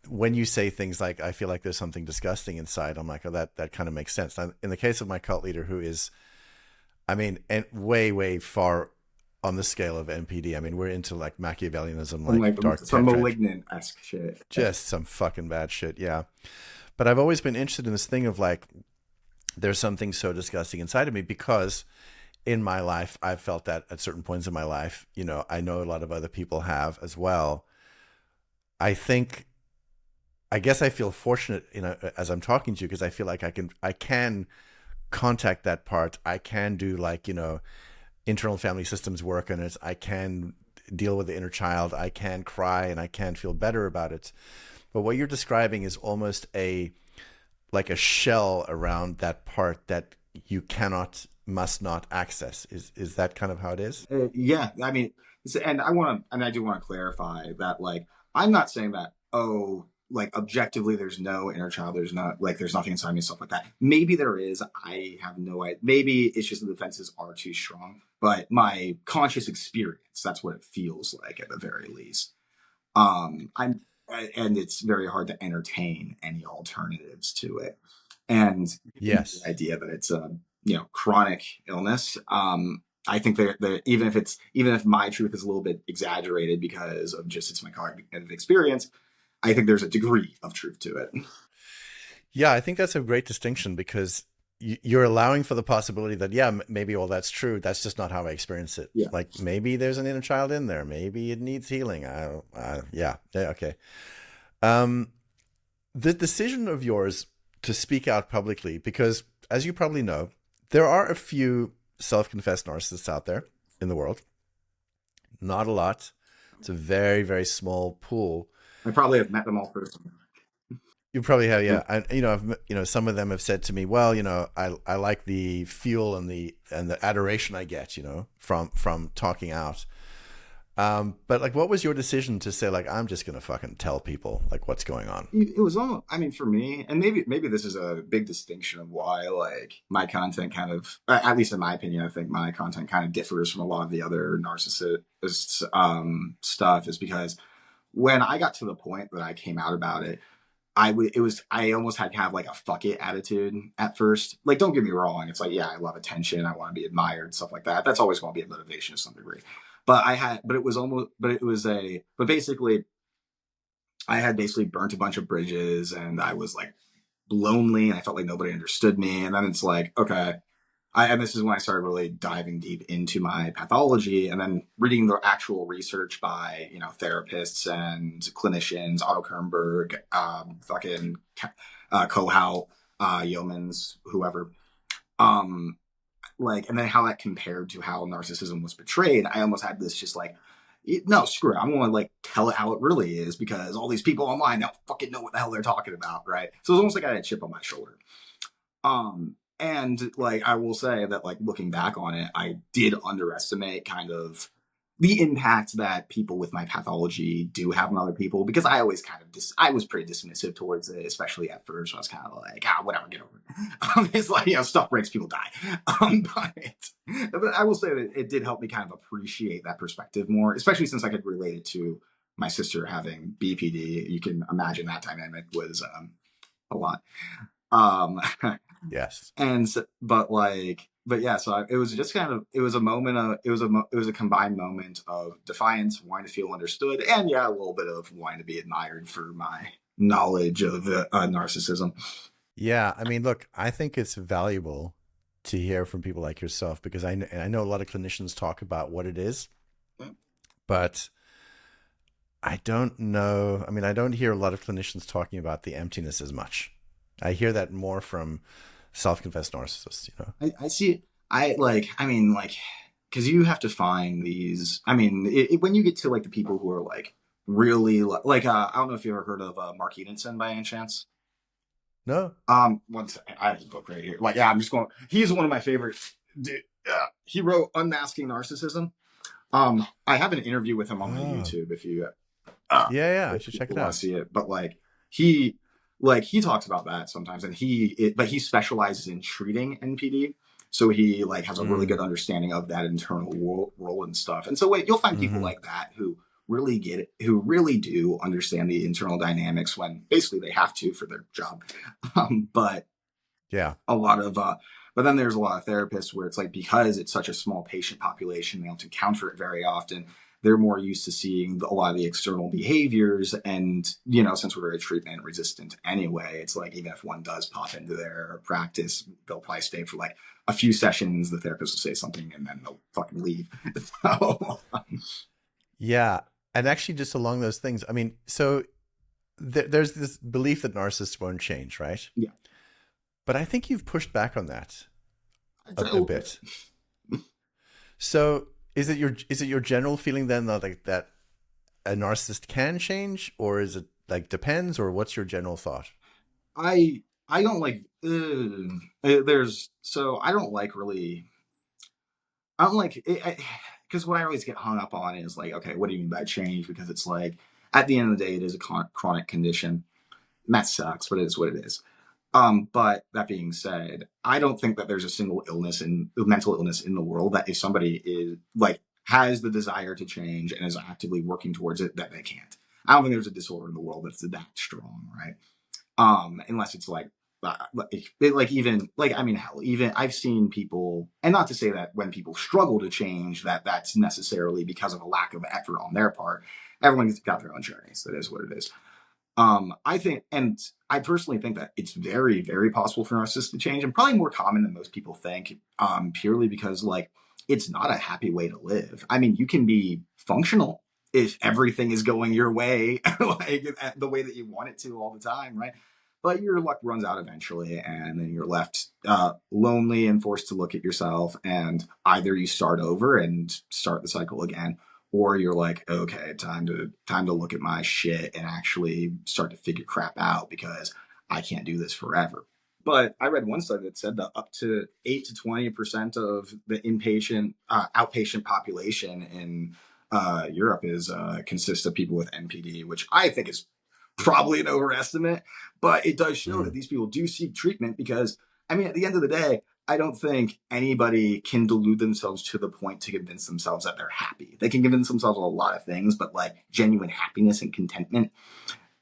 when you say things like, I feel like there's something disgusting inside, I'm like, oh, that kind of makes sense. Now, in the case of my cult leader, who is, I mean, and way far on the scale of NPD. I mean, we're into like Machiavellianism, like dark some malignant-esque shit. Just some fucking bad shit, yeah. But I've always been interested in this thing of like, there's something so disgusting inside of me, because in my life, I've felt that at certain points in my life. You know, I know a lot of other people have as well. I guess I feel fortunate, you know, as I'm talking to you, because I feel like I can contact that part. I can do like, you know, internal family systems work, and I can deal with the inner child. I can cry and I can feel better about it. But what you're describing is almost like a shell around that part that you must not access. Is that kind of how it is? Yeah, I mean, and I do want to clarify that, like, I'm not saying that, oh, like objectively there's no inner child, there's nothing inside me, stuff like that. Maybe there is. I have no idea. Maybe it's just the defenses are too strong. But my conscious experience, that's what it feels like at the very least. And it's very hard to entertain any alternatives to it. And yes, the idea that it's a chronic illness. I think that even if my truth is a little bit exaggerated because of just it's my cognitive experience, I think there's a degree of truth to it. Yeah, I think that's a great distinction, because you're allowing for the possibility that, yeah, maybe all that's true. That's just not how I experience it. Yeah. Like maybe there's an inner child in there. Maybe it needs healing. Yeah. Okay. The decision of yours to speak out publicly, because as you probably know, there are a few self-confessed narcissists out there in the world. Not a lot. It's a very, very small pool. I probably have met them all personally. You probably have, yeah. Some of them have said to me, well, I like the fuel and the adoration I get, from talking out. But like, what was your decision to say, like, I'm just gonna fucking tell people like what's going on? It was all, I mean, for me, and maybe this is a big distinction of why, like, my content kind of, at least in my opinion, I think my content kind of differs from a lot of the other narcissist stuff, is because when I got to the point that I came out about it, I almost had kind of like a fuck it attitude at first. Like, don't get me wrong. It's like, yeah, I love attention. I want to be admired, stuff like that. That's always going to be a motivation to some degree. But basically I had basically burnt a bunch of bridges, and I was like lonely, and I felt like nobody understood me. And then it's like, okay. And this is when I started really diving deep into my pathology, and then reading the actual research by, therapists and clinicians, Otto Kernberg, fucking Kohout, Yeomans, whoever. And then how that compared to how narcissism was portrayed. I almost had this just like, no, screw it. I'm going to like tell it how it really is, because all these people online now fucking know what the hell they're talking about, right? So it was almost like I had a chip on my shoulder. And like, I will say that, like, looking back on it, I did underestimate kind of the impact that people with my pathology do have on other people, because I always kind of I was pretty dismissive towards it, especially at first. I was kind of like, whatever, get over it. It's like, stuff breaks, people die. But I will say that it did help me kind of appreciate that perspective more, especially since I could relate it to my sister having BPD. You can imagine that dynamic was a lot. Yes. And so, but yeah, so it was just kind of, it was a combined moment of defiance, wanting to feel understood, and yeah, a little bit of wanting to be admired for my knowledge of narcissism. Yeah, I mean, look, I think it's valuable to hear from people like yourself, because I know a lot of clinicians talk about what it is, but I don't know. I mean, I don't hear a lot of clinicians talking about the emptiness as much. I hear that more from self-confessed narcissists, I see it. Because you have to find these. I mean, when you get to like the people who are like really like, I don't know if you ever heard of Mark Edenson by any chance. No. One second, I have his book right here. Like, yeah, I'm just going. He's one of my favorites. He wrote Unmasking Narcissism. I have an interview with him on my YouTube. If you, I should check it out. See it, but like he like he talks about that sometimes, and but he specializes in treating NPD. So he like has a really good Mm. understanding of that internal role and stuff. And so you'll find people Hmm. like that who really get it, who really do understand the internal dynamics when basically they have to for their job. But Yeah. a lot of but then there's a lot of therapists where it's like, because it's such a small patient population, they don't encounter it very often. They're more used to seeing a lot of the external behaviors, and since we're very treatment resistant anyway, it's like even if one does pop into their practice, they'll probably stay for like a few sessions. The therapist will say something and then they'll fucking leave. So, Yeah. And actually, just along those things, I mean, so there's this belief that narcissists won't change, right? yeah, But I think you've pushed back on that I'd say a a little bit. bit. So is it your general feeling then that like that a narcissist can change, or is it like depends, or what's your general thought? I don't like there's so I don't like really I don't like it, because what I always get hung up on is like, okay, what do you mean by change? Because it's like, at the end of the day, it is a chronic condition. And that sucks, but it is what it is. But that being said, I don't think that there's a single mental illness in the world that if somebody is like has the desire to change and is actively working towards it, that they can't. I don't think there's a disorder in the world that's that strong, right? Unless it's like even like I mean hell, even I've seen people, and not to say that when people struggle to change that's necessarily because of a lack of effort on their part. Everyone's got their own journeys. That is what it is. I think, and I personally think that it's very, very possible for narcissists to change, and probably more common than most people think, purely because like it's not a happy way to live. I mean, you can be functional if everything is going your way, like the way that you want it to all the time, right? But your luck runs out eventually, and then you're left lonely and forced to look at yourself, and either you start over and start the cycle again, or you're like, okay, time to look at my shit and actually start to figure crap out, because I can't do this forever. But I read one study that said that up to 8 to 20% of the outpatient population in Europe is consists of people with NPD, which I think is probably an overestimate. But it does show that Mm. these people do seek treatment, because I mean, at the end of the day, I don't think anybody can delude themselves to the point to convince themselves that they're happy. They can convince themselves of a lot of things, but like genuine happiness and contentment,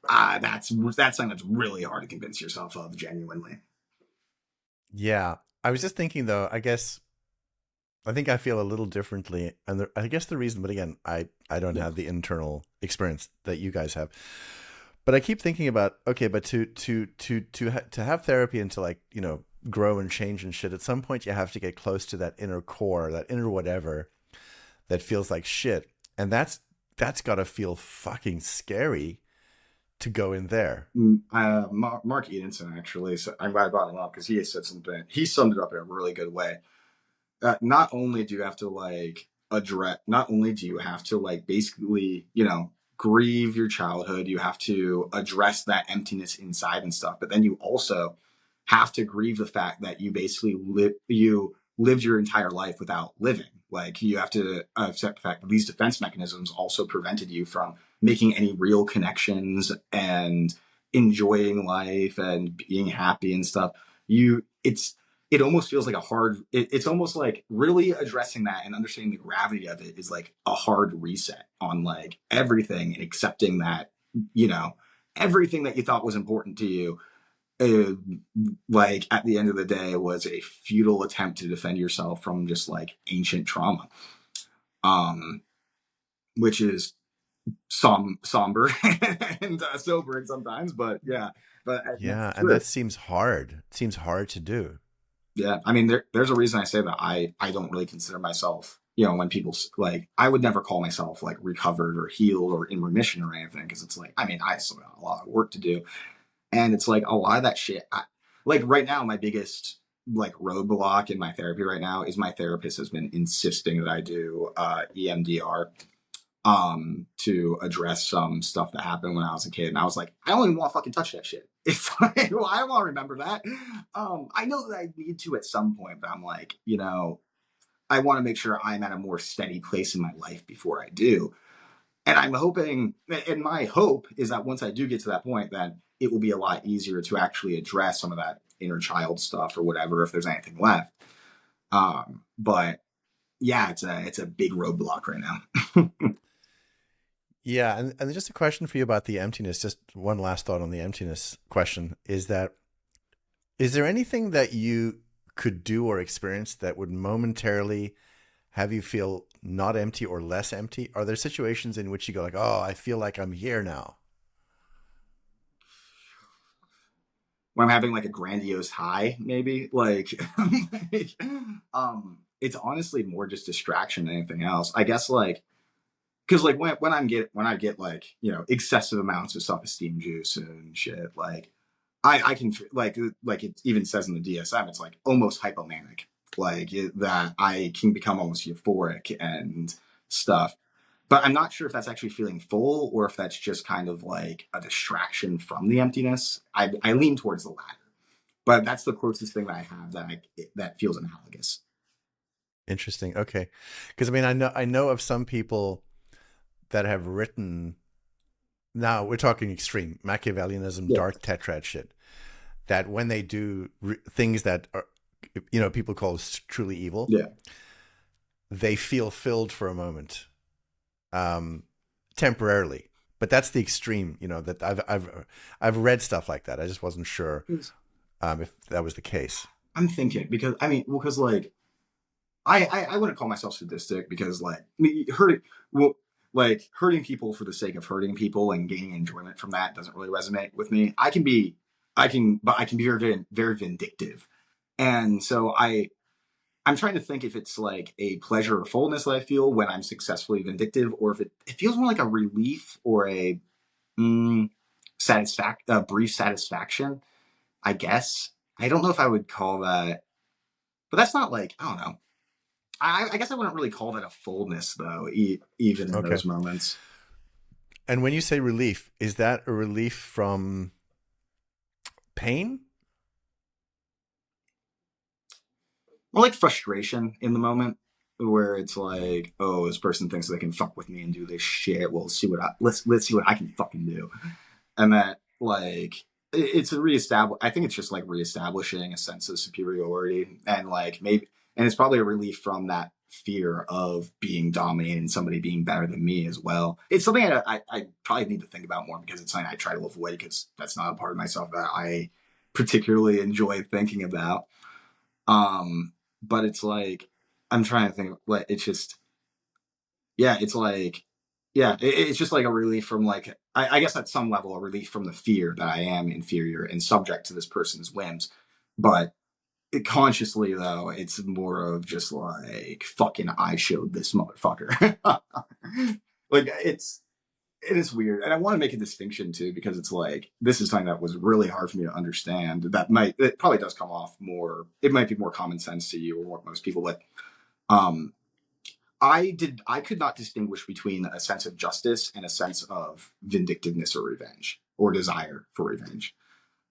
that's something that's really hard to convince yourself of genuinely. Yeah. I was just thinking though, I think I feel a little differently, and I guess the reason, but again, I don't Yeah. have the internal experience that you guys have. But I keep thinking about, okay, but to have therapy and to like, grow and change and shit, at some point you have to get close to that inner core, that inner whatever that feels like shit. And that's got to feel fucking scary to go in there. Mark Edenson, actually, so I'm glad I brought him up because he has said something. He summed it up in a really good way. Not only do you have to like address, not only do you have to like basically, grieve your childhood, you have to address that emptiness inside and stuff, but then you also have to grieve the fact that you lived your entire life without living. Like you have to accept the fact that these defense mechanisms also prevented you from making any real connections and enjoying life and being happy and stuff. It almost feels like it's almost like really addressing that and understanding the gravity of it is like a hard reset on like everything, and accepting that, you know, everything that you thought was important to you, uh, like at the end of the day was a futile attempt to defend yourself from just like ancient trauma, um which is somber and sobering sometimes, but yeah, but that's Yeah, and true. that seems hard. It seems hard to do. Yeah, I mean, there's a reason I say that I don't really consider myself, when people like, I would never call myself like recovered or healed or in remission or anything, because it's like, I mean, I still got a lot of work to do, and it's like a lot of that shit. Like right now, my biggest like roadblock in my therapy right now is my therapist has been insisting that I do EMDR, to address some stuff that happened when I was a kid. And I was like, I don't even want to fucking touch that shit. It's like, well, I don't want to remember that. I know that I need to at some point, but I'm like, I want to make sure I'm at a more steady place in my life before I do. And I'm hoping, and my hope is that once I do get to that point, then it will be a lot easier to actually address some of that inner child stuff or whatever, if there's anything left. But yeah, it's a big roadblock right now. Yeah, and just a question for you about the emptiness. Just one last thought on the emptiness question is that, is there anything that you could do or experience that would momentarily have you feel not empty or less empty? Are there situations in which you go like, oh, I feel like I'm here now? When I'm having like a grandiose high, maybe like, it's honestly more just distraction than anything else. I guess like, because like when I get like, you know, excessive amounts of self-esteem juice and shit, like I can like it even says in the DSM, it's like almost hypomanic, like that I can become almost euphoric and stuff. But I'm not sure if that's actually feeling full or if that's just kind of like a distraction from the emptiness. I lean towards the latter, but that's the closest thing that I have that feels analogous. Interesting. Okay, because I mean, I know of some people that have written. Now we're talking extreme Machiavellianism, Yeah, dark tetrad shit. That when they do things that are, people call truly evil, yeah. they feel filled for a moment, temporarily. But that's the extreme, that I've read stuff like that. I just wasn't sure if that was the case. I'm thinking because I mean, well, because like I wouldn't call myself sadistic because like hurting well like hurting people for the sake of hurting people and gaining enjoyment from that doesn't really resonate with me. But I can be very vindictive, and so I'm trying to think if it's like a pleasure or fullness that I feel when I'm successfully vindictive, or if it feels more like a relief or a mm, brief satisfaction. I guess I don't know if I would call that, but that's not like I don't know. I guess I wouldn't really call that a fullness though, even in Okay. those moments. And when you say relief, is that a relief from pain? More like frustration in the moment, where it's like, oh, this person thinks they can fuck with me and do this shit. Well, let's see what I can fucking do, and that like it's a reestablish. I think it's just like reestablishing a sense of superiority, and like maybe, and it's probably a relief from that fear of being dominated and somebody being better than me as well. It's something I probably need to think about more because it's something I try to avoid because that's not a part of myself that I particularly enjoy thinking about. Um, but it's like I'm trying to think. Like it's just yeah, it's like yeah, it's just like a relief from like I guess at some level a relief from the fear that I am inferior and subject to this person's whims. But consciously though, it's more of just like fucking I showed this motherfucker. Like it is weird, and I want to make a distinction too because it's like this is something that was really hard for me to understand. It probably does come off more. It might be more common sense to you or most people, but um, I could not distinguish between a sense of justice and a sense of vindictiveness or revenge or desire for revenge.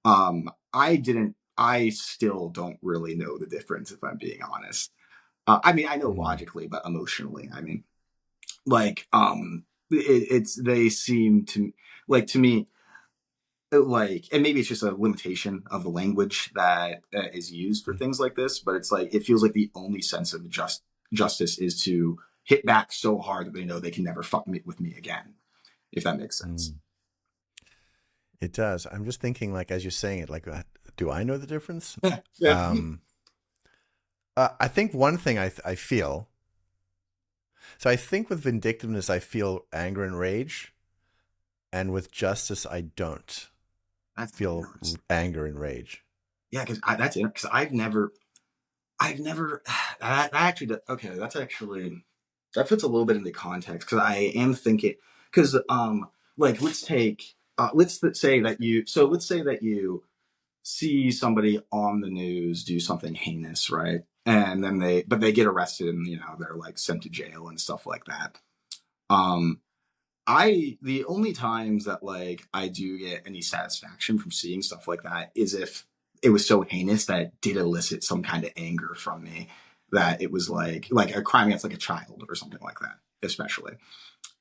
I didn't. I still don't really know the difference if I'm being honest. I mean, I know Mm. logically, but emotionally, I mean, like, it's they seem to like to me like, and maybe it's just a limitation of the language that is used for things like this, but it's like it feels like the only sense of justice is to hit back so hard that they know they can never fuck with me again, if that makes sense. Mm. It does. I'm just thinking, like, as you're saying it, like, do I know the difference? Yeah. Um, I think one thing I feel, so I think with vindictiveness, I feel anger and rage, and with justice, I don't That's feel anger and rage. yeah, because that's it. Because I've never that actually okay. That's actually that fits a little bit into context because I am thinking because like let's say that you see somebody on the news do something heinous, right? And then they get arrested and they're like sent to jail and stuff like that. Um, the only times that like I do get any satisfaction from seeing stuff like that is if it was so heinous that it did elicit some kind of anger from me, that it was like a crime against like a child or something like that, especially.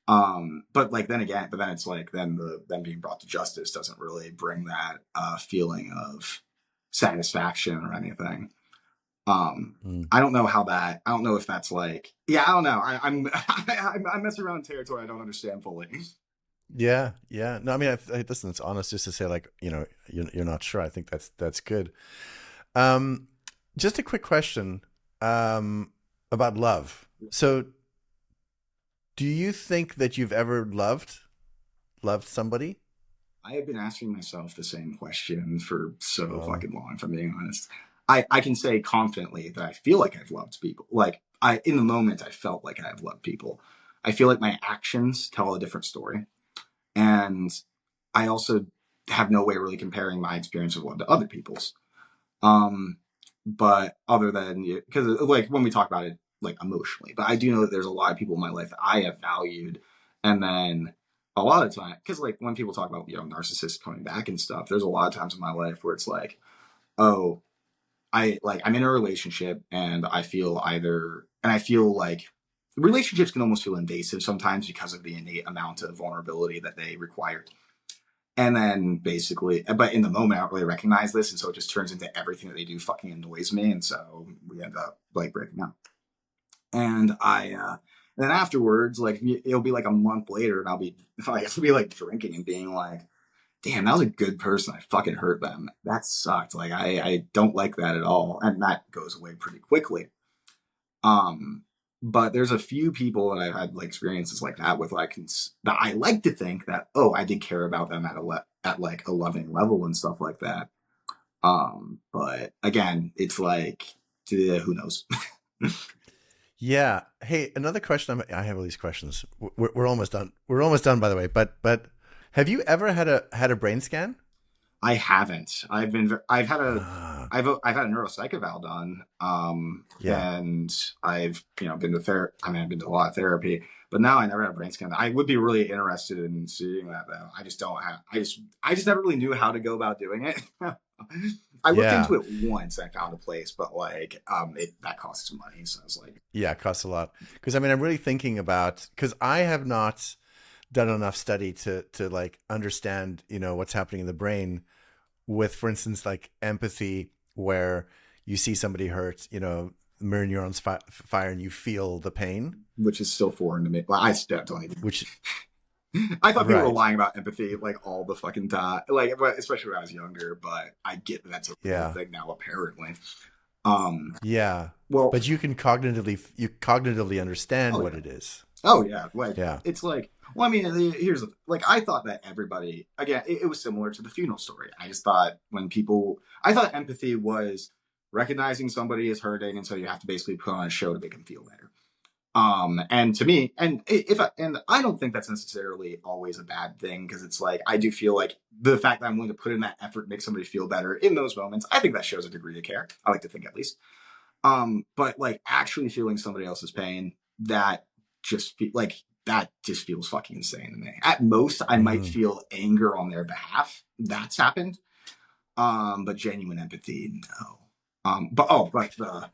But like then again, but then it's like then them being brought to justice doesn't really bring that feeling of satisfaction or anything. Mm. I don't know how that. I don't know if that's like. Yeah, I don't know. I'm messing around in territory I don't understand fully. Yeah, yeah. No, I mean, listen, it's honest just to say, like, you're not sure. I think that's good. Um, just a quick question, about love. So, do you think that you've ever loved somebody? I have been asking myself the same question for so Oh, fucking long, if I'm being honest. I can say confidently that I feel like I've loved people. Like in the moment I felt like I have loved people. I feel like my actions tell a different story. And I also have no way of really comparing my experience of love to other people's. Um, but other than because like when we talk about it like emotionally, but I do know that there's a lot of people in my life that I have valued, and then a lot of time because like when people talk about narcissists coming back and stuff, there's a lot of times in my life where it's like, oh, I'm in a relationship and I feel like relationships can almost feel invasive sometimes because of the innate amount of vulnerability that they require. And then basically, but in the moment, I don't really recognize this. And so it just turns into everything that they do fucking annoys me. And so we end up like breaking up. And then afterwards, like it'll be like a month later and I'll be like drinking and being like, damn, that was a good person. I fucking hurt them. That sucked. Like, I don't like that at all. And that goes away pretty quickly. Um, but there's a few people that I've had like experiences like that with, like that I like to think that I did care about them at like a loving level and stuff like that. But again, it's like who knows? yeah. Hey, another question. I have all these questions. We're almost done. We're almost done, by the way. But have you ever had a brain scan? I haven't. Ah, I've had a neuropsych eval done, yeah. and I've been to I mean, I've been to a lot of therapy, but now I never had a brain scan. I would be really interested in seeing that though. I just don't have. I just never really knew how to go about doing it. I looked Yeah. into it once. I found a place, but like, that costs money. So I was like, Yeah, it costs a lot. Because I mean, I'm really thinking about, because I have not done enough study to like understand, what's happening in the brain with, for instance, like empathy, where you see somebody hurt, mirror neurons fire and you feel the pain, which is still foreign to me. Well, I still don't even. which, I thought people were right. lying about empathy like all the fucking time, like especially when I was younger. But I get that that's a real Yeah. thing now, apparently. Um, Yeah. well, But you cognitively understand oh what yeah, it is. oh yeah. Like Yeah. it's like, well, I mean, here's like I thought that everybody again, it was similar to the funeral story. I just thought I thought empathy was recognizing somebody is hurting, and so you have to basically put on a show to make them feel better. And to me, and I don't think that's necessarily always a bad thing because it's like I do feel like the fact that I'm willing to put in that effort to make somebody feel better in those moments, I think that shows a degree of care. I like to think at least. But like actually feeling somebody else's pain, that just feels fucking insane to me. At most, I might Mm. feel anger on their behalf. That's happened. But genuine empathy, no. But the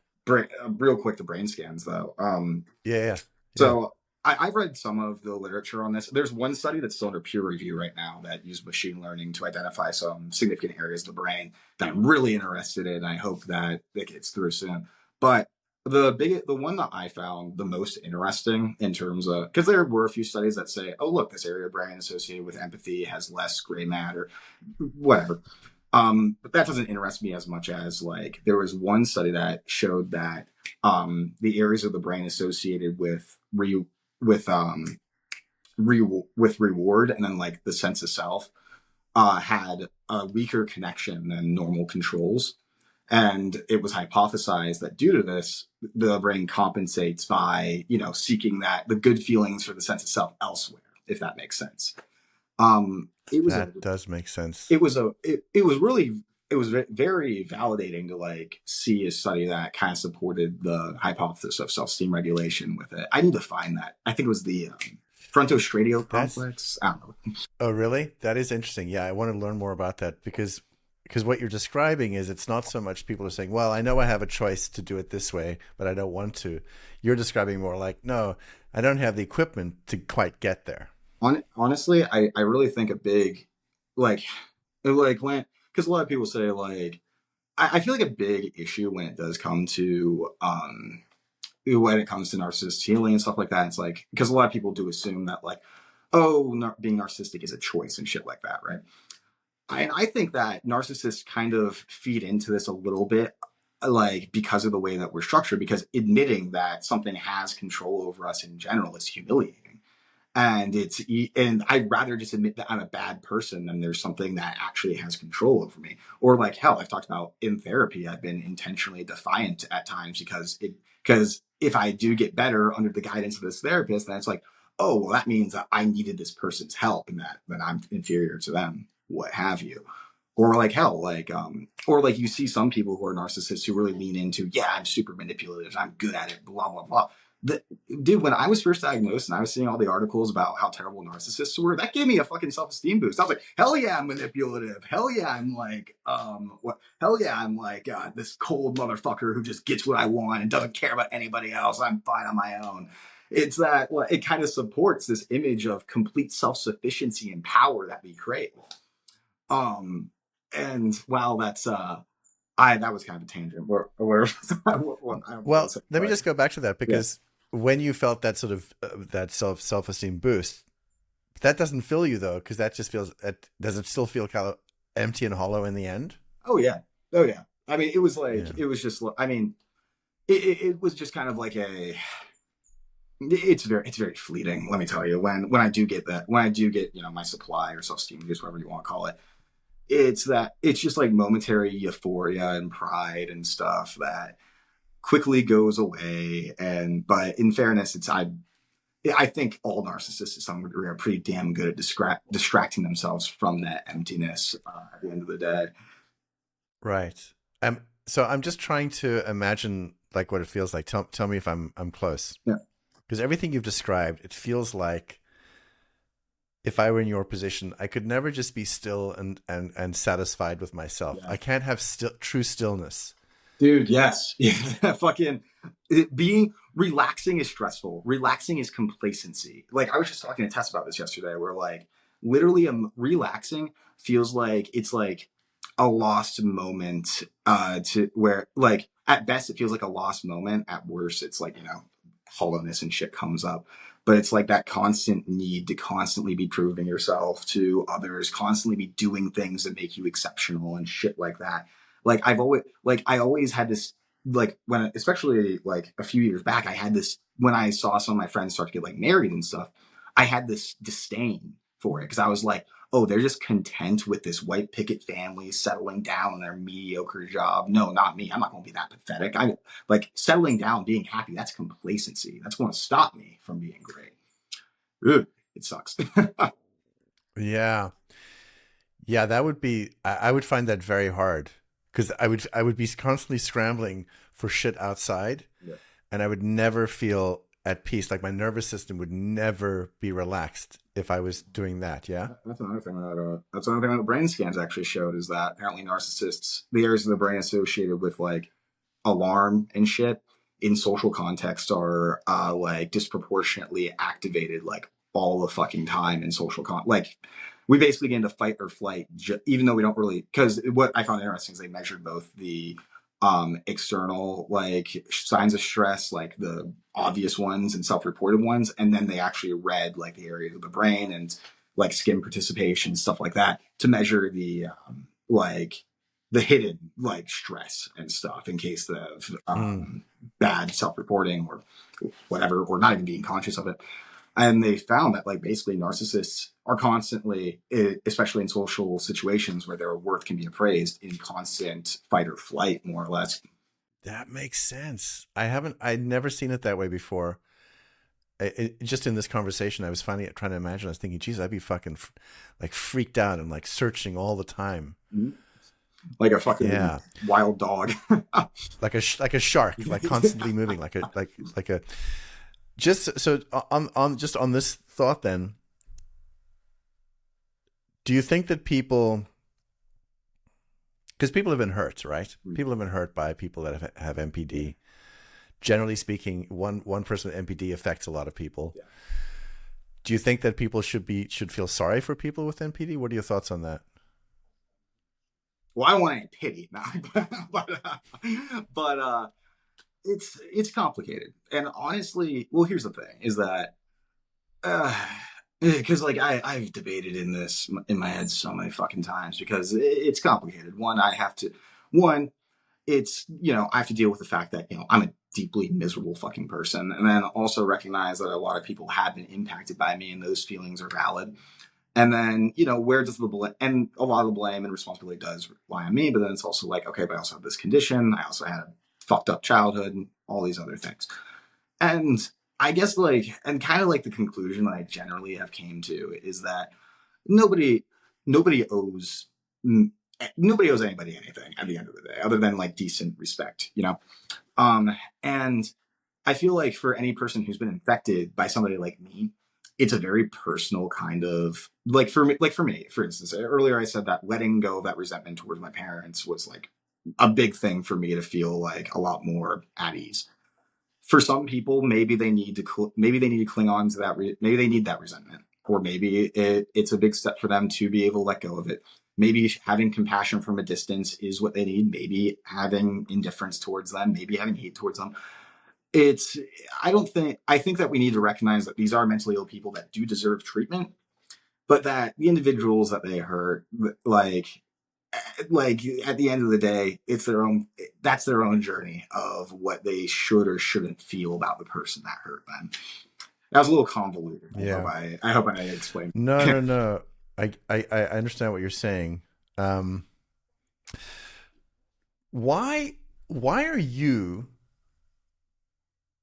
real quick, the brain scans though. Yeah. Yeah. Yeah. So I've read some of the literature on this. There's one study that's still under peer review right now that used machine learning to identify some significant areas of the brain that I'm really interested in. I hope that it gets through soon. But the one that I found the most interesting in terms of, because there were a few studies that say, oh look, this area of brain associated with empathy has less gray matter, whatever. But that doesn't interest me as much as like there was one study that showed that the areas of the brain associated with with with reward and then like the sense of self had a weaker connection than normal controls. And it was hypothesized that due to this, the brain compensates by, seeking the good feelings for the sense of self elsewhere, if that makes sense. It was a That does make sense. it was a it was really it was very validating to like see a study that kind of supported the hypothesis of self-esteem regulation with it. I need to find that. I think it was the frontostriatal That's complex. I don't know. Oh, really? That is interesting. Yeah, I want to learn more about that because because what you're describing is it's not so much people are saying, well, I know I have a choice to do it this way, but I don't want to. You're describing more like, no, I don't have the equipment to quite get there. Honestly, I really think a big, like, when, because a lot of people say, like, I feel like a big issue when it does come to, when it comes to narcissist healing and stuff like that, it's like, because a lot of people do assume that, like, oh, being narcissistic is a choice and shit like that, right? I think that narcissists kind of feed into this a little bit, like, because of the way that we're structured, because admitting that something has control over us in general is humiliating. And I'd rather just admit that I'm a bad person than there's something that actually has control over me. Or like hell, I've talked about in therapy, I've been intentionally defiant at times because if I do get better under the guidance of this therapist, then it's like, oh well, that means that I needed this person's help and that I'm inferior to them, what have you. Or like hell, or like you see some people who are narcissists who really lean into, yeah, I'm super manipulative, I'm good at it, blah blah blah. The, Dude, when I was first diagnosed and I was seeing all the articles about how terrible narcissists were, that gave me a fucking self-esteem boost. I was like, hell yeah, I'm manipulative. Hell yeah, I'm like, hell yeah, I'm like this cold motherfucker who just gets what I want and doesn't care about anybody else. I'm fine on my own. It's that, well, it kind of supports this image of complete self-sufficiency and power that we crave. And wow, that's that was kind of a tangent. Well, let me just go back to that because when you felt that sort of that self-esteem boost, that doesn't fill you though, because that just feels. Does it still feel kind of empty and hollow in the end? Oh yeah. I mean, it was like it was just. I mean, it was just kind of like a. It's very fleeting. Let me tell you, when I do get my supply or self-esteem, just whatever you want to call it. It's just like momentary euphoria and pride and stuff that quickly goes away. But in fairness, I think all narcissists to some degree are pretty damn good at distracting themselves from that emptiness at the end of the day. Right. So I'm just trying to imagine like what it feels like. Tell me if I'm close. Yeah. Because everything you've described, it feels like if I were in your position, I could never just be still and satisfied with myself. Yeah. I can't have true stillness. Dude, yes. Fucking being relaxing is stressful. Relaxing is complacency. Like I was just talking to Tess about this yesterday where like literally relaxing feels like it's like a lost moment to where like at best it feels like a lost moment. At worst it's like, hollowness and shit comes up. But it's like that constant need to constantly be proving yourself to others, constantly be doing things that make you exceptional and shit like that. Like I always had this, like when, especially like a few years back, I had this, when I saw some of my friends start to get like married and stuff, I had this disdain for it. Cause I was like, oh, they're just content with this white picket family settling down in their mediocre job. No, not me. I'm not going to be that pathetic. I like settling down, being happy. That's complacency. That's going to stop me from being great. Ugh, it sucks. Yeah. That would be, I would find that very hard because I would be constantly scrambling for shit outside and I would never feel at peace. Like my nervous system would never be relaxed if I was doing that. Yeah. That's another thing that brain scans actually showed is that apparently narcissists, the areas of the brain associated with like alarm and shit in social context are like disproportionately activated like all the fucking time in social like we basically get into fight or flight even though we don't really, because what I found interesting is they measured both the external like signs of stress, like the obvious ones and self-reported ones, and then they actually read like the areas of the brain and like skin participation, stuff like that, to measure the like the hidden like stress and stuff in case of bad self-reporting or whatever, or not even being conscious of it. And they found that like basically narcissists are constantly, especially in social situations where their worth can be appraised, in constant fight or flight, more or less. That makes sense. I'd never seen it that way before. Just in this conversation, I was trying to imagine. I was thinking, geez, I'd be fucking like freaked out and like searching all the time. Mm-hmm. Like a fucking wild dog. like a shark, like constantly moving, like a. Just so on this thought, then, do you think that people because people have been hurt, right? Mm. People have been hurt by people that have MPD. Generally speaking, one person with MPD affects a lot of people. Yeah. Do you think that people should feel sorry for people with MPD? What are your thoughts on that? Well, I want any pity, no, but it's complicated, and honestly, well, here's the thing: is that because like I've debated in this in my head so many fucking times because it's complicated. One, it's, I have to deal with the fact that, I'm a deeply miserable fucking person. And then also recognize that a lot of people have been impacted by me and those feelings are valid. And then, where does the blame, and a lot of the blame and responsibility does lie on me, but then it's also like, okay, but I also have this condition. I also had a fucked up childhood and all these other things. And I guess and kind of like the conclusion that I generally have came to is that nobody, nobody owes nobody owes anybody anything at the end of the day, other than like decent respect, and I feel like for any person who's been infected by somebody like me, it's a very personal kind of for me, for instance, earlier I said that letting go of that resentment towards my parents was like a big thing for me to feel like a lot more at ease. For some people, maybe they need to cling on to that. Maybe they need that resentment, or maybe it's a big step for them to be able to let go of it. Maybe having compassion from a distance is what they need. Maybe having indifference towards them, maybe having hate towards them. I think that we need to recognize that these are mentally ill people that do deserve treatment, but that the individuals that they hurt, like at the end of the day, that's their own journey of what they should or shouldn't feel about the person that hurt them. That was a little convoluted. Yeah. I hope I explained. No. I understand what you're saying. Why are you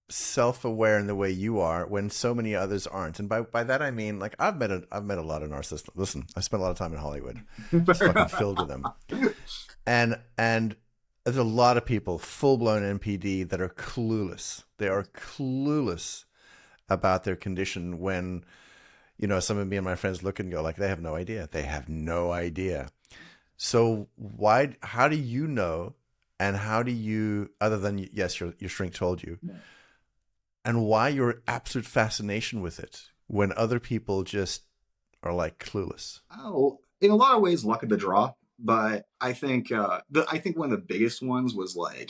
self-aware in the way you are when so many others aren't? And by that I mean, like, I've met a lot of narcissists. Listen, I spent a lot of time in Hollywood. It's fucking filled with them. And there's a lot of people, full-blown NPD, that are clueless. They are clueless about their condition when, some of me and my friends look and go like, they have no idea. They have no idea. So how do you know? And how do you, other than, yes, your shrink told you, yeah, and why your absolute fascination with it when other people just are like clueless? Oh, in a lot of ways, luck of the draw. But I think one of the biggest ones was I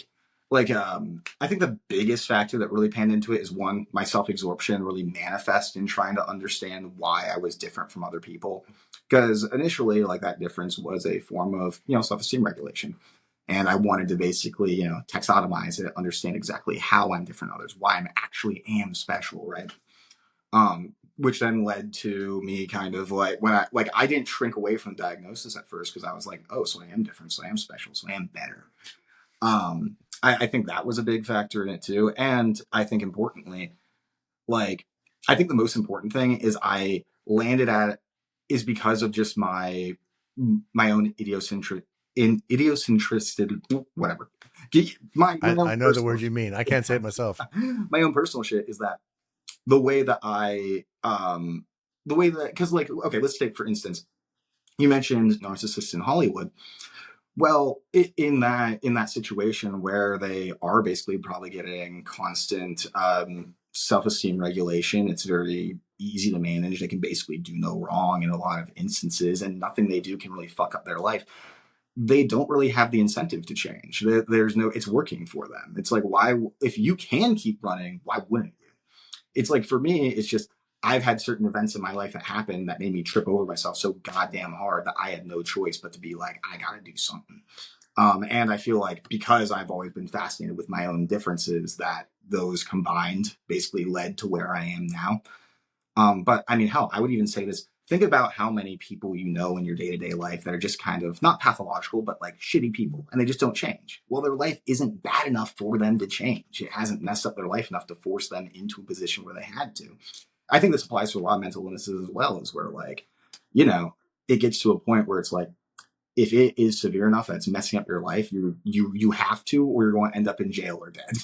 think the biggest factor that really panned into it is, one, my self-absorption really manifest in trying to understand why I was different from other people. Because initially, that difference was a form of, self-esteem regulation. And I wanted to basically, taxonomize it, understand exactly how I'm different from others, why I actually am special, right? Which then led to me kind of when I didn't shrink away from the diagnosis at first, because I was like, oh, so I am different, so I am special, so I am better. I think that was a big factor in it too. And I think importantly, I think the most important thing is I landed at is because of just my own idiosyncrasy, whatever. I know the word you mean. I can't say it myself. My own personal shit is that the way that because okay, let's take, for instance, you mentioned narcissists in Hollywood. Well, in that situation where they are basically probably getting constant self-esteem regulation, it's very easy to manage. They can basically do no wrong in a lot of instances, and nothing they do can really fuck up their life. They don't really have the incentive to change. It's working for them. It's like, why, if you can keep running, why wouldn't you? It's like, for me, it's just, I've had certain events in my life that happened that made me trip over myself so goddamn hard that I had no choice but to be like, I gotta do something. And I feel like because I've always been fascinated with my own differences, that those combined basically led to where I am now. But I mean, hell, I would even say this. Think about how many people in your day-to-day life that are just kind of not pathological, but shitty people, and they just don't change. Well, their life isn't bad enough for them to change. It hasn't messed up their life enough to force them into a position where they had to. I think this applies to a lot of mental illnesses as well, is where it gets to a point where it's like, if it is severe enough that it's messing up your life, you have to, or you're going to end up in jail or dead.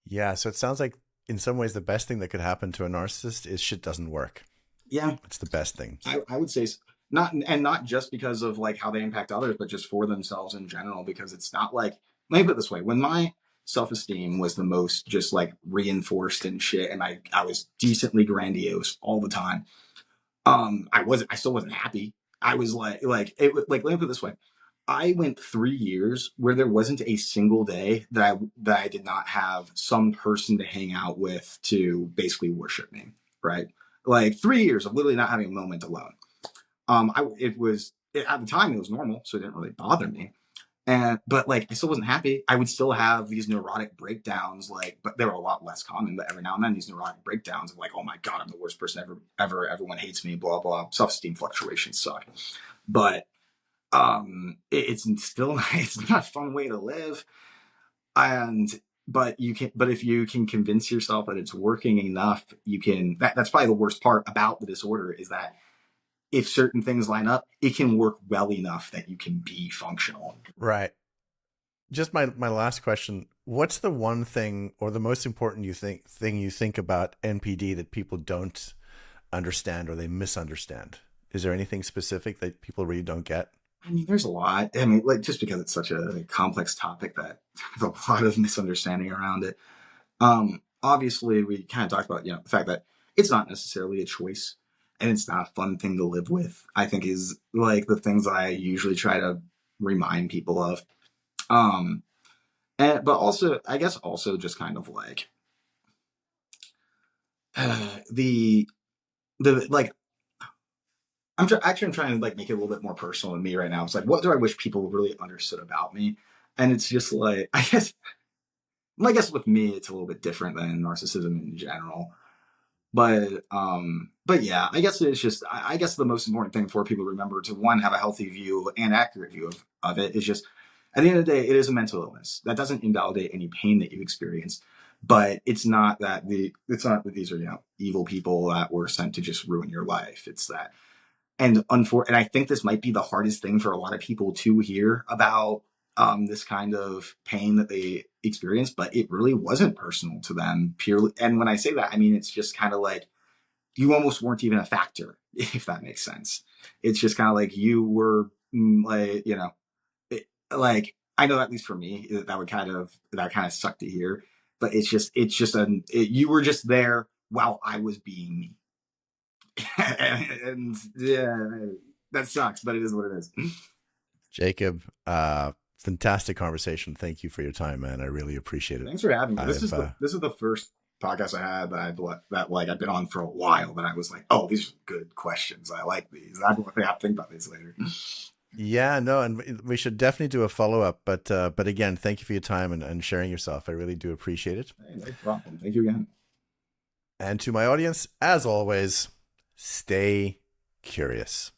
Yeah. So it sounds like in some ways the best thing that could happen to a narcissist is shit doesn't work. Yeah. It's the best thing. I would say not just because of like how they impact others, but just for themselves in general. Because it's not like, let me put it this way: when my self-esteem was the most just like reinforced and shit, and I was decently grandiose all the time. I still wasn't happy. I was like let me put it this way: I went 3 years where there wasn't a single day that I did not have some person to hang out with to basically worship me, right? Like 3 years of literally not having a moment alone. At the time it was normal, so it didn't really bother me. But like I still wasn't happy. I would still have these neurotic breakdowns, like, but they were a lot less common. But every now and then, these neurotic breakdowns of like, oh my god, I'm the worst person ever. Everyone hates me. Blah blah. Self-esteem fluctuations suck. But it's still it's not a fun way to live. And but if you can convince yourself that it's working enough, you can. That's probably the worst part about the disorder, is that if certain things line up, it can work well enough that you can be functional. Right. Just my last question. What's the one thing or the most important thing you think about NPD that people don't understand or they misunderstand? Is there anything specific that people really don't get? I mean, there's a lot. I mean, like, just because it's such a complex topic that there's a lot of misunderstanding around it. Obviously, we kind of talked about, the fact that it's not necessarily a choice and it's not a fun thing to live with, I think is like the things I usually try to remind people of. But also, I guess also just kind of like the like I'm trying to like make it a little bit more personal in me right now. It's like, what do I wish people really understood about me? And it's just like, I guess with me, it's a little bit different than narcissism in general. But yeah, I guess it's just, I guess the most important thing for people to remember, to one, have a healthy view and accurate view of it, is just, at the end of the day, it is a mental illness. That doesn't invalidate any pain that you experience, but it's not that these are, evil people that were sent to just ruin your life. It's that, and I think this might be the hardest thing for a lot of people to hear about this kind of pain that they experience, but it really wasn't personal to them purely. And when I say that, I mean, it's just kind of like you almost weren't even a factor, if that makes sense. It's just kind of like you were like, like, I know, at least for me, that kind of suck to hear, but you were just there while I was being me. And yeah, that sucks, but it is what it is. Jacob, fantastic conversation. Thank you for your time, man. I really appreciate it. Thanks for having me. This is the first podcast I had that I've been on for a while, that I was like, oh, these are good questions. I like these. I have to think about these later. Yeah, no, and we should definitely do a follow-up. But again, thank you for your time and sharing yourself. I really do appreciate it. Hey, no problem. Thank you again. And to my audience, as always, stay curious.